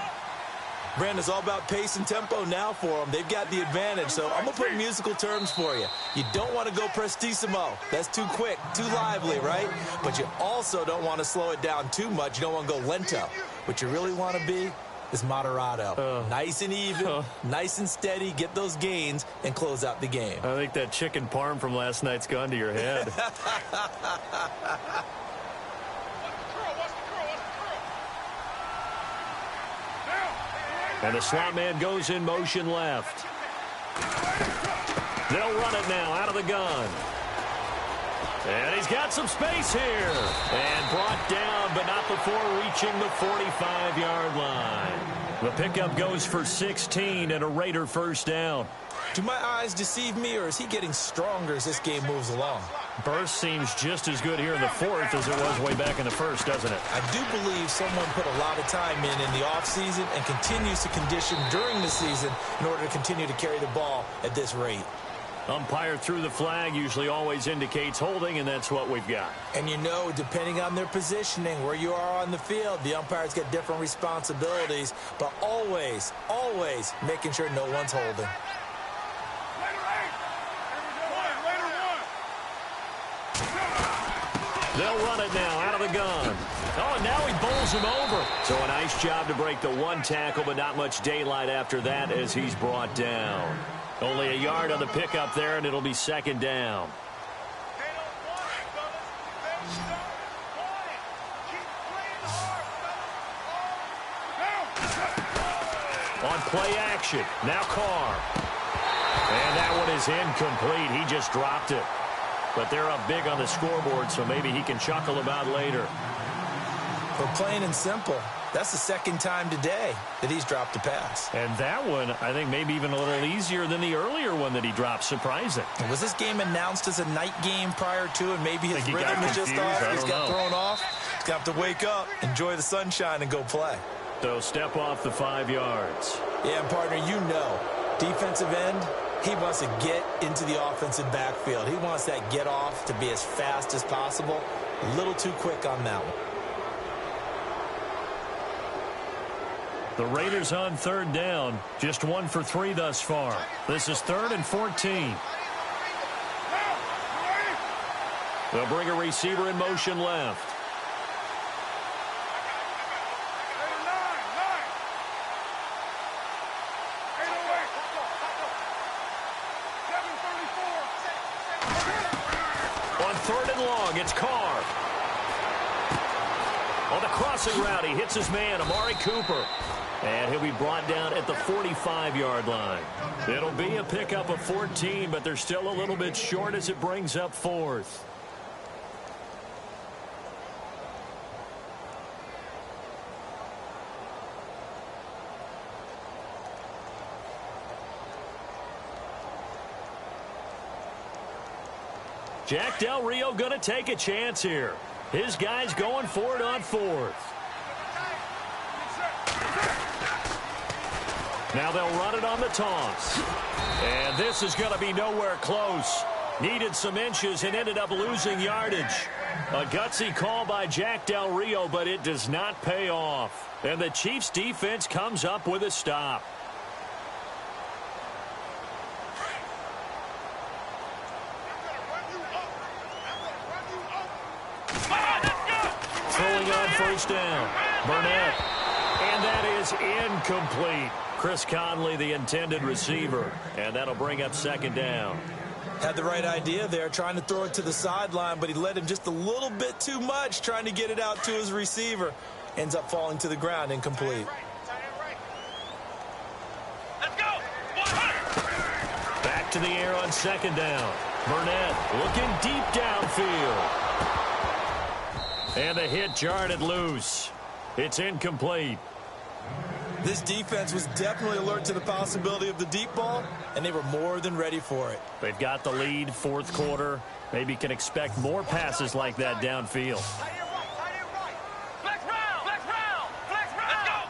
Brandon, it's all about pace and tempo now for them. They've got the advantage, so I'm going to put musical terms for you. You don't want to go prestissimo. That's too quick, too lively, right? But you also don't want to slow it down too much. You don't want to go lento. What you really want to be is moderato. Nice and even, nice and steady, get those gains, and close out the game. I think that chicken parm from last night's gone to your head. And the slot man goes in motion left. They'll run it now out of the gun. And he's got some space here. And brought down, but not before reaching the 45-yard line. The pickup goes for 16 and a Raider first down. Do my eyes deceive me, or is he getting stronger as this game moves along? Burst seems just as good here in the 4th as it was way back in the 1st, doesn't it? I do believe someone put a lot of time in the offseason and continues to condition during the season in order to continue to carry the ball at this rate. Umpire threw the flag, usually always indicates holding, and that's what we've got. And you know, depending on their positioning, where you are on the field, the umpires get different responsibilities, but always, always making sure no one's holding. They'll run it now out of the gun. Oh, and now he bowls him over. So a nice job to break the one tackle, but not much daylight after that as he's brought down. Only a yard on the pickup there, and it'll be second down. On play action, now Carr. And that one is incomplete. He just dropped it. But they're up big on the scoreboard, so maybe he can chuckle about later. But plain and simple, that's the second time today that he's dropped a pass. And that one, I think, maybe even a little easier than the earlier one that he dropped. Surprising. Was this game announced as a night game prior to, and maybe his rhythm is just off? He's got thrown off. He's got to wake up, enjoy the sunshine, and go play. So step off the 5 yards. Yeah, partner, you know, defensive end, he wants to get into the offensive backfield. He wants that get off to be as fast as possible. A little too quick on that one. The Raiders on third down. Just 1 for 3 thus far. This is 3rd and 14. They'll bring a receiver in motion left. On 3rd and long, it's Carr. On the crossing route, he hits his man, Amari Cooper. And he'll be brought down at the 45-yard line. It'll be a pickup of 14, but they're still a little bit short as it brings up 4th. Jack Del Rio going to take a chance here. His guy's going for it on fourth. Now they'll run it on the toss. And this is going to be nowhere close. Needed some inches and ended up losing yardage. A gutsy call by Jack Del Rio, but it does not pay off. And the Chiefs defense comes up with a stop. Throwing on first down. Burnett. And that is incomplete. Chris Conley, the intended receiver. And that'll bring up second down. Had the right idea there, trying to throw it to the sideline, but he led him just a little bit too much, trying to get it out to his receiver. Ends up falling to the ground, incomplete. Let's go. Back to the air on second down. Burnett looking deep downfield. And the hit jarred it loose. It's incomplete. This defense was definitely alert to the possibility of the deep ball, and they were more than ready for it. They've got the lead, fourth quarter. Maybe can expect more passes like that downfield. Flex round. Flex round. Flex round.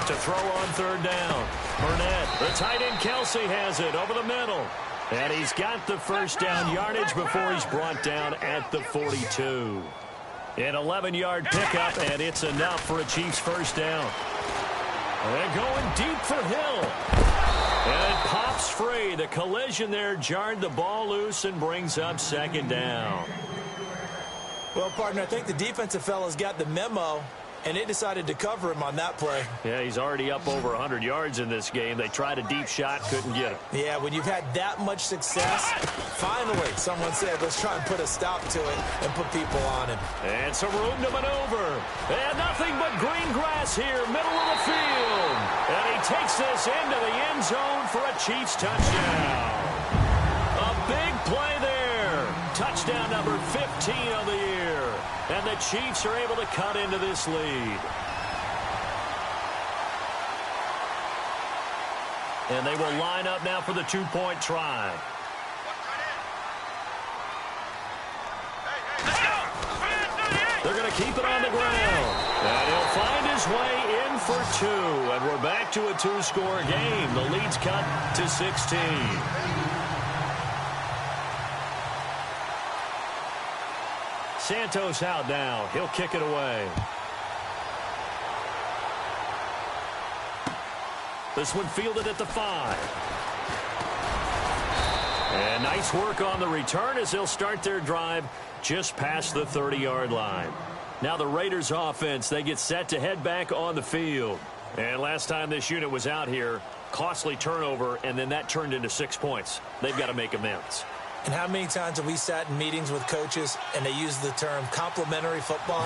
To throw on third down. Burnett, the tight end Kelsey has it over the middle. And he's got the first down yardage before he's brought down at the 42. An 11-yard pickup, and it's enough for a Chiefs first down. They're going deep for Hill. And it pops free. The collision there jarred the ball loose and brings up second down. Well, partner, I think the defensive fellas got the memo, and they decided to cover him on that play. Yeah, he's already up over 100 yards in this game. They tried a deep shot, couldn't get him. Yeah, when you've had that much success, finally someone said, let's try and put a stop to it and put people on him. And some room to maneuver. And nothing but green grass here, middle of the field. And he takes this into the end zone for a Chiefs touchdown. A big play there. Touchdown number 15 of the year. And the Chiefs are able to cut into this lead. And they will line up now for the two-point try. They're going to keep it on the ground. And he'll find his way in for two. And we're back to a two-score game. The lead's cut to 16. Santos out now. He'll kick it away. This one fielded at the 5. And nice work on the return as they'll start their drive just past the 30-yard line. Now the Raiders offense, they get set to head back on the field. And last time this unit was out here, costly turnover, and then that turned into 6 points. They've got to make amends. And how many times have we sat in meetings with coaches and they use the term complementary football?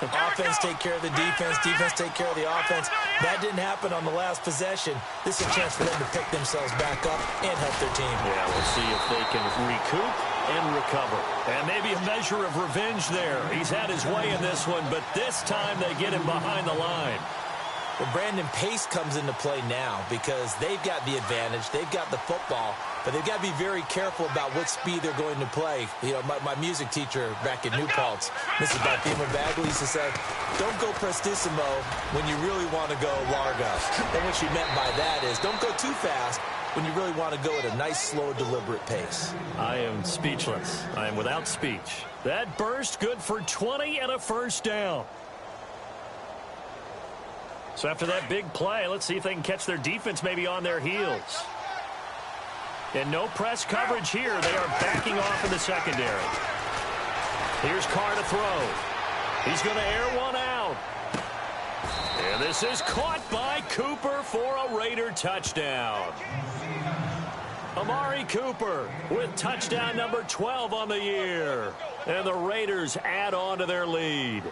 Offense take care of the defense, defense take care of the offense. That didn't happen on the last possession. This is a chance for them to pick themselves back up and help their team. Yeah, we'll see if they can recoup and recover. And maybe a measure of revenge there. He's had his way in this one, but this time they get him behind the line. Well, Brandon, pace comes into play now because they've got the advantage. They've got the football, but they've got to be very careful about what speed they're going to play. You know, my music teacher back in New Paltz, Mrs. Bathema Bagley, used to say, don't go prestissimo when you really want to go largo. And what she meant by that is don't go too fast when you really want to go at a nice, slow, deliberate pace. I am speechless. I am without speech. That burst good for 20 and a first down. So after that big play, let's see if they can catch their defense maybe on their heels. And no press coverage here. They are backing off in the secondary. Here's Carr to throw. He's going to air one out. And this is caught by Cooper for a Raider touchdown. Amari Cooper with touchdown number 12 on the year. And the Raiders add on to their lead.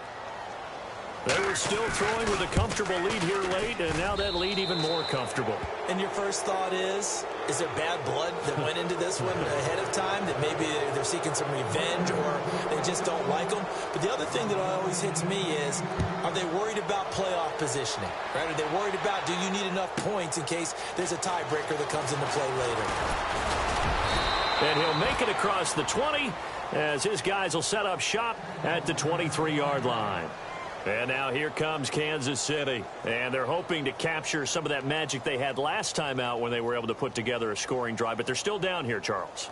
They were still throwing with a comfortable lead here late, and now that lead even more comfortable. And your first thought is there bad blood that went into this one ahead of time, that maybe they're seeking some revenge or they just don't like them? But the other thing that always hits me is, are they worried about playoff positioning? Right? Are they worried about, do you need enough points in case there's a tiebreaker that comes into play later? And he'll make it across the 20 as his guys will set up shop at the 23-yard line. And now here comes Kansas City. And they're hoping to capture some of that magic they had last time out when they were able to put together a scoring drive. But they're still down here, Charles.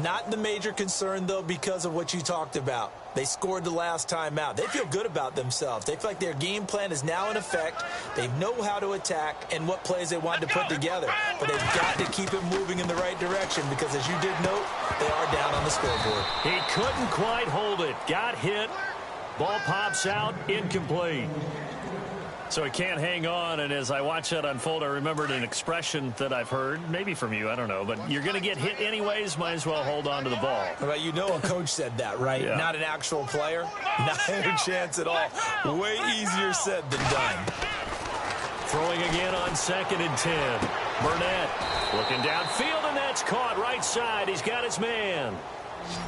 Not the major concern, though, because of what you talked about. They scored the last time out. They feel good about themselves. They feel like their game plan is now in effect. They know how to attack and what plays they want to put together. But they've got to keep it moving in the right direction because, as you did note, they are down on the scoreboard. He couldn't quite hold it. Got hit. Ball pops out. Incomplete. So he can't hang on, and as I watch that unfold, I remembered an expression that I've heard, maybe from you, I don't know, but you're going to get hit anyways, might as well hold on to the ball. Well, you know a coach said that, right? Yeah. Not an actual player. Not a chance at all. Way easier said than done. Throwing again on 2nd and 10. Burnett looking downfield, and that's caught right side. He's got his man.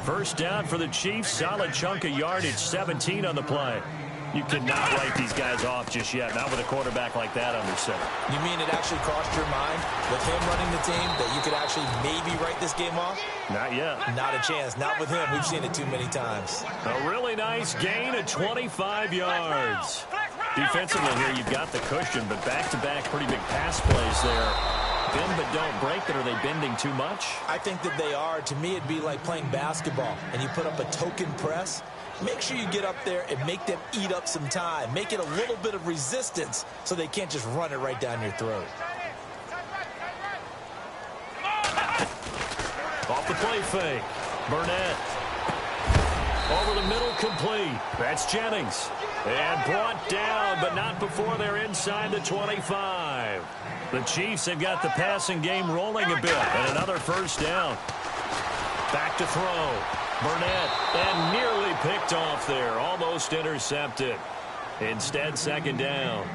First down for the Chiefs. Solid chunk of yardage, 17 on the play. You cannot write these guys off just yet, not with a quarterback like that under center. You mean it actually crossed your mind with him running the team that you could actually maybe write this game off? Not yet. Not a chance. Not with him. We've seen it too many times. A really nice gain of 25 yards. Defensively here, you've got the cushion, but back-to-back pretty big pass plays there. Bend but don't break it. Are they bending too much? I think that they are. To me, it'd be like playing basketball, and you put up a token press. Make sure you get up there and make them eat up some time. Make it a little bit of resistance so they can't just run it right down your throat. Off the play fake. Burnett. Over the middle, complete. That's Jennings. And brought down, but not before they're inside the 25. The Chiefs have got the passing game rolling a bit. And another first down. Back to throw. Burnett, and nearly picked off there. Almost intercepted. Instead, 2nd down.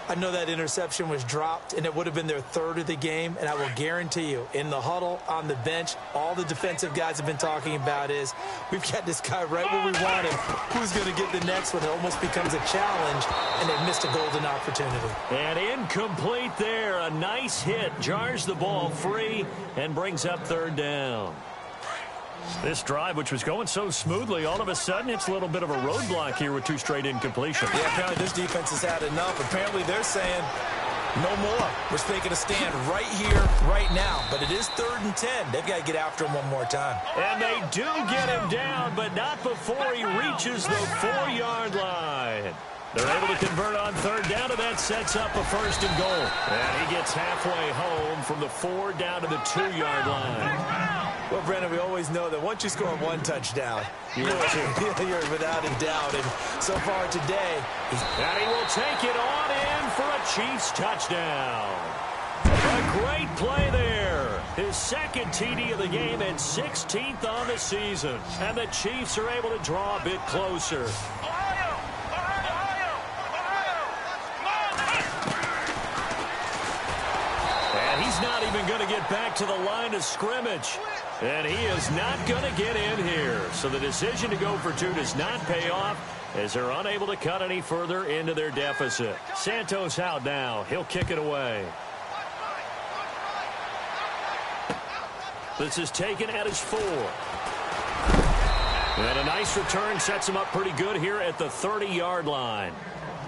I know that interception was dropped, and it would have been their 3rd of the game, and I will guarantee you, in the huddle, on the bench, all the defensive guys have been talking about is, we've got this guy right where we want him. Who's going to get the next one? It almost becomes a challenge, and they missed a golden opportunity. And incomplete there. A nice hit. Jars the ball free and brings up 3rd down. This drive, which was going so smoothly, all of a sudden it's a little bit of a roadblock here with 2 straight incompletions. Yeah, apparently this defense has had enough. Apparently they're saying no more. We're taking a stand right here, right now. But it is 3rd and 10. They've got to get after him one more time. And they do get him down, but not before he reaches the 4-yard line. They're able to convert on 3rd down, and that sets up a 1st and goal. And he gets halfway home from the 4 down to the 2-yard line. Well, Brennan, we always know that once you score 1 touchdown, you're without a doubt. And so far today, and he will take it on in for a Chiefs touchdown. A great play there. His 2nd TD of the game and 16th on the season. And the Chiefs are able to draw a bit closer. And he's not even going to get back to the line of scrimmage. And he is not going to get in here. So the decision to go for 2 does not pay off as they're unable to cut any further into their deficit. Santos out now. He'll kick it away. This is taken at his 4. And a nice return sets him up pretty good here at the 30-yard line.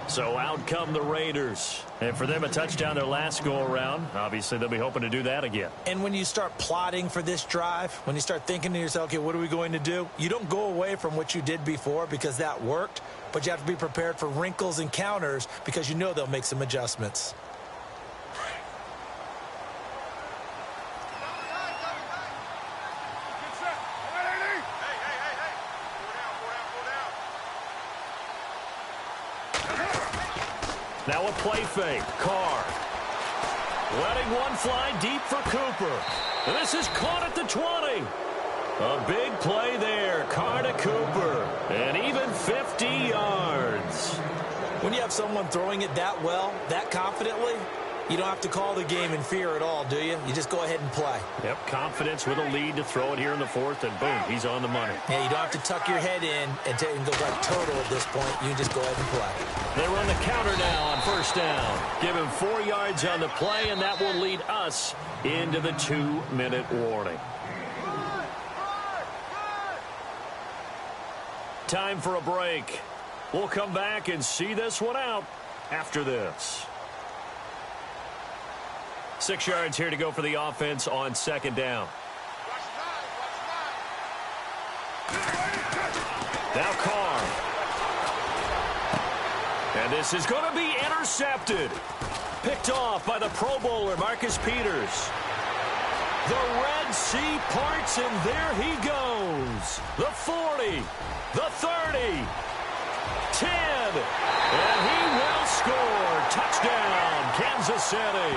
So out come the Raiders. And for them, a touchdown their last go-around. Obviously, they'll be hoping to do that again. And when you start plotting for this drive, when you start thinking to yourself, okay, what are we going to do? You don't go away from what you did before because that worked, but you have to be prepared for wrinkles and counters because you know they'll make some adjustments. Now a play fake. Carr letting one fly deep for Cooper. And this is caught at the 20. A big play there. Carr to Cooper. And even 50 yards. When you have someone throwing it that well, that confidently, you don't have to call the game in fear at all, do you? You just go ahead and play. Yep, confidence with a lead to throw it here in the 4th, and boom, he's on the money. Yeah, you don't have to tuck your head in and go like turtle at this point. You can just go ahead and play. They run the counter now on 1st down. Give him 4 yards on the play, and that will lead us into the 2-minute warning. Time for a break. We'll come back and see this one out after this. 6 yards here to go for the offense on second down. Now Carr. And this is going to be intercepted. Picked off by the Pro Bowler, Marcus Peters. The Red Sea parts, and there he goes. The 40, the 30, 10, and he will score. Touchdown, Kansas City.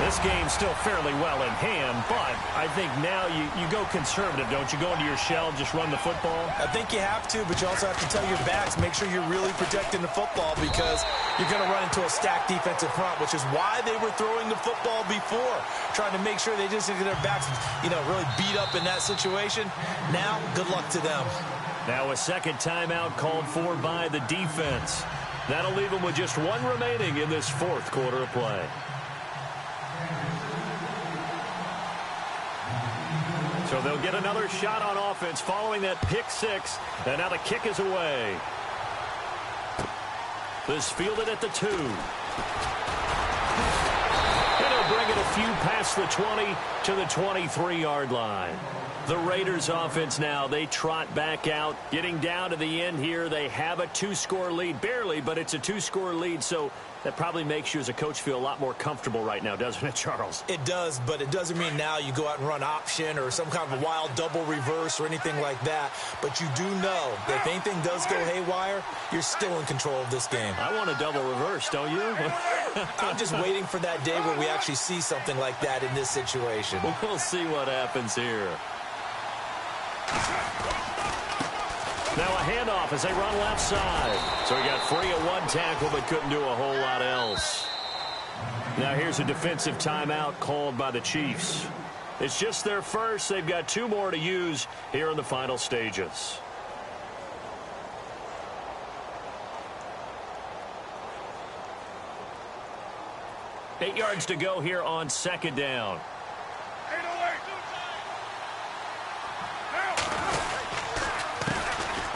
This game's still fairly well in hand, but I think now you go conservative, don't you? Go into your shell, just run the football? I think you have to, but you also have to tell your backs, make sure you're really protecting the football because you're going to run into a stacked defensive front, which is why they were throwing the football before, trying to make sure they just get their backs, really beat up in that situation. Now, good luck to them. Now a second timeout called for by the defense. That'll leave them with just one remaining in this fourth quarter of play. So they'll get another shot on offense following that pick six. And now the kick is away. This fielded at the 2. And he'll bring it a few past the 20 to the 23-yard line. The Raiders offense now, they trot back out. Getting down to the end here, they have a 2-score lead. Barely, but it's a 2-score lead, so that probably makes you as a coach feel a lot more comfortable right now, doesn't it, Charles? It does, but it doesn't mean now you go out and run option or some kind of a wild double reverse or anything like that. But you do know that if anything does go haywire, you're still in control of this game. I want a double reverse, don't you? I'm just waiting for that day where we actually see something like that in this situation. We'll see what happens here. Now a handoff as they run left side. So he got free of one tackle but couldn't do a whole lot else. Now here's a defensive timeout called by the Chiefs. It's just their first. They've got 2 more to use here in the final stages. Eight yards to go here on second down.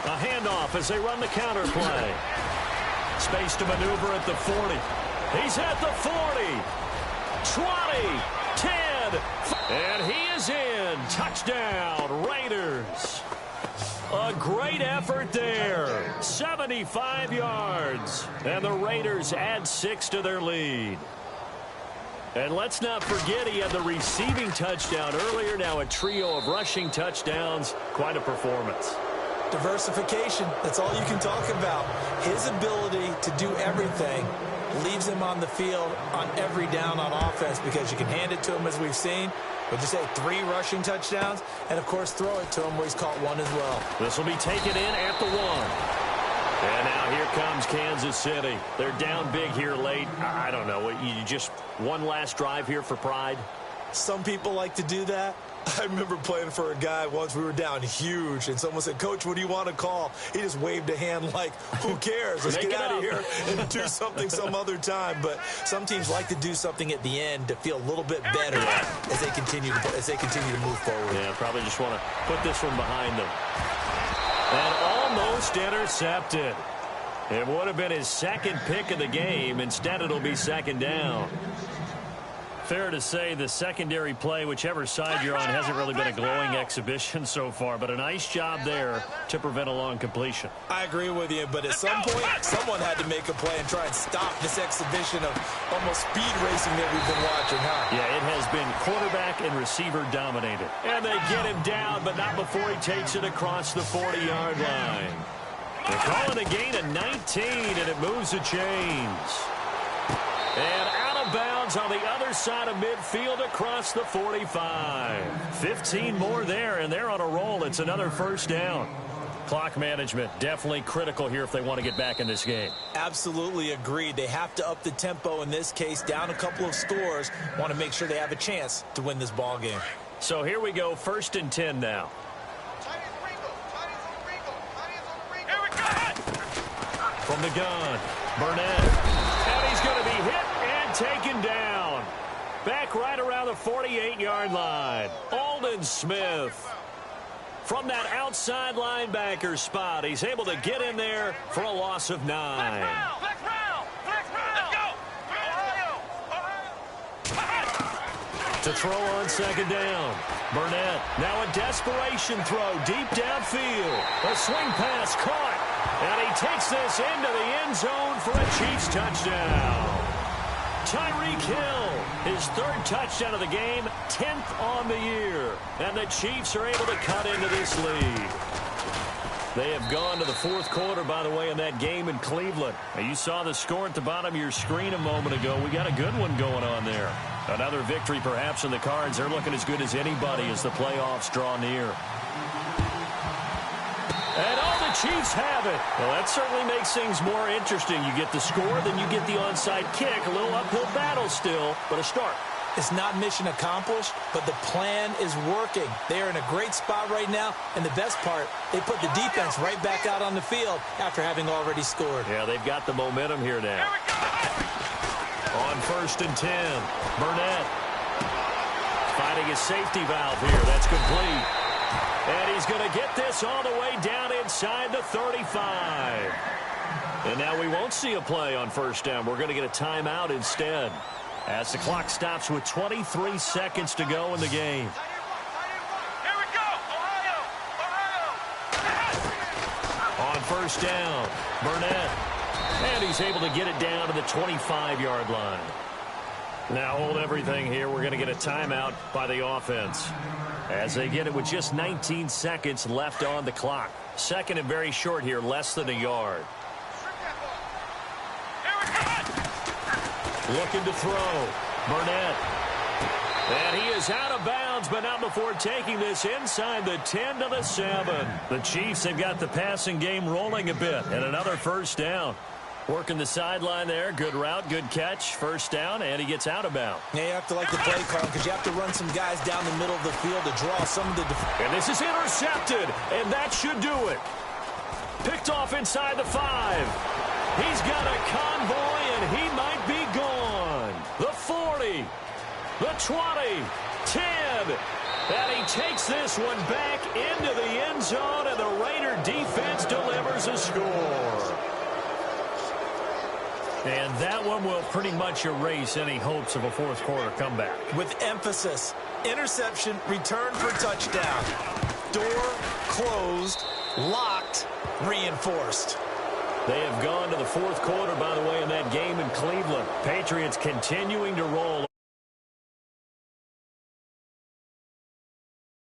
A handoff as they run the counter play. Space to maneuver at the 40. He's at the 40. 20. 10. And he is in. Touchdown, Raiders. A great effort there. 75 yards. And the Raiders add 6 to their lead. And let's not forget he had the receiving touchdown earlier. Now a trio of rushing touchdowns. Quite a performance. Diversification, that's all you can talk about. His ability to do everything leaves him on the field on every down on offense because you can hand it to him as we've seen. But just say 3 rushing touchdowns and, of course, throw it to him where he's caught 1 as well. This will be taken in at the 1. And now here comes Kansas City. They're down big here late. I don't know. You just one last drive here for pride? Some people like to do that. I remember playing for a guy once. We were down huge, and someone said, "Coach, what do you want to call?" He just waved a hand like, who cares? Let's get out of here and do something some other time. But some teams like to do something at the end to feel a little bit better as they continue to move forward. Yeah, probably just want to put this one behind them. And almost intercepted. It would have been his second pick of the game. Instead, it'll be second down. Fair to say the secondary play, whichever side you're on, hasn't really been a glowing exhibition so far, but a nice job there to prevent a long completion. I agree with you, but at some point, someone had to make a play and try and stop this exhibition of almost speed racing that we've been watching, huh? Yeah, it has been quarterback and receiver dominated. And they get him down, but not before he takes it across the 40-yard line. They're calling a gain of 19, and it moves the chains. And out of bounds on the other side of midfield across the 45. 15 more there, and they're on a roll. It's another first down. Clock management definitely critical here if they want to get back in this game. Absolutely agreed. They have to up the tempo in this case, down a couple of scores. Want to make sure they have a chance to win this ball game. So here we go, 1st and 10 now. From the gun, Burnett. And he's going to be hit and taken down. Back right around the 48-yard line. Aldon Smith. From that outside linebacker spot, he's able to get in there for a loss of 9. Flex round. Let's go. To throw on second down. Burnett, now a desperation throw deep downfield. A swing pass caught. And he takes this into the end zone for a Chiefs touchdown. Tyreek Hill, his 3rd touchdown of the game, 10th on the year. And the Chiefs are able to cut into this lead. They have gone to the 4th quarter, by the way, in that game in Cleveland. Now, you saw the score at the bottom of your screen a moment ago. We got a good one going on there. Another victory perhaps in the cards. They're looking as good as anybody as the playoffs draw near. And the Chiefs have it. Well, that certainly makes things more interesting. You get the score, then you get the onside kick. A little uphill battle still, but a start. It's not mission accomplished, but the plan is working. They are in a great spot right now, and the best part, they put the defense right back out on the field after having already scored. Yeah, they've got the momentum here now. On 1st and 10, Burnett finding a safety valve here. That's complete. And he's going to get this all the way down inside the 35. And now we won't see a play on 1st down. We're going to get a timeout instead, as the clock stops with 23 seconds to go in the game. Here we go. Ohio. On 1st down, Burnett. And he's able to get it down to the 25-yard line. Now hold everything here. We're going to get a timeout by the offense, as they get it with just 19 seconds left on the clock. 2nd and very short here, less than a yard. Looking to throw. Burnett. And he is out of bounds, but not before taking this inside the 10 to the 7. The Chiefs have got the passing game rolling a bit, and another 1st down. Working the sideline there. Good route, good catch. 1st down, and he gets out of bounds. Yeah, you have to like the play call because you have to run some guys down the middle of the field to draw some of the... And this is intercepted, and that should do it. Picked off inside the 5. He's got a convoy, and he might be gone. The 40, the 20, 10. And he takes this one back into the end zone, and the Raider defense delivers a score. And that one will pretty much erase any hopes of a 4th quarter comeback. With emphasis, interception, return for touchdown. Door closed, locked, reinforced. They have gone to the 4th quarter, by the way, in that game in Cleveland. Patriots continuing to roll.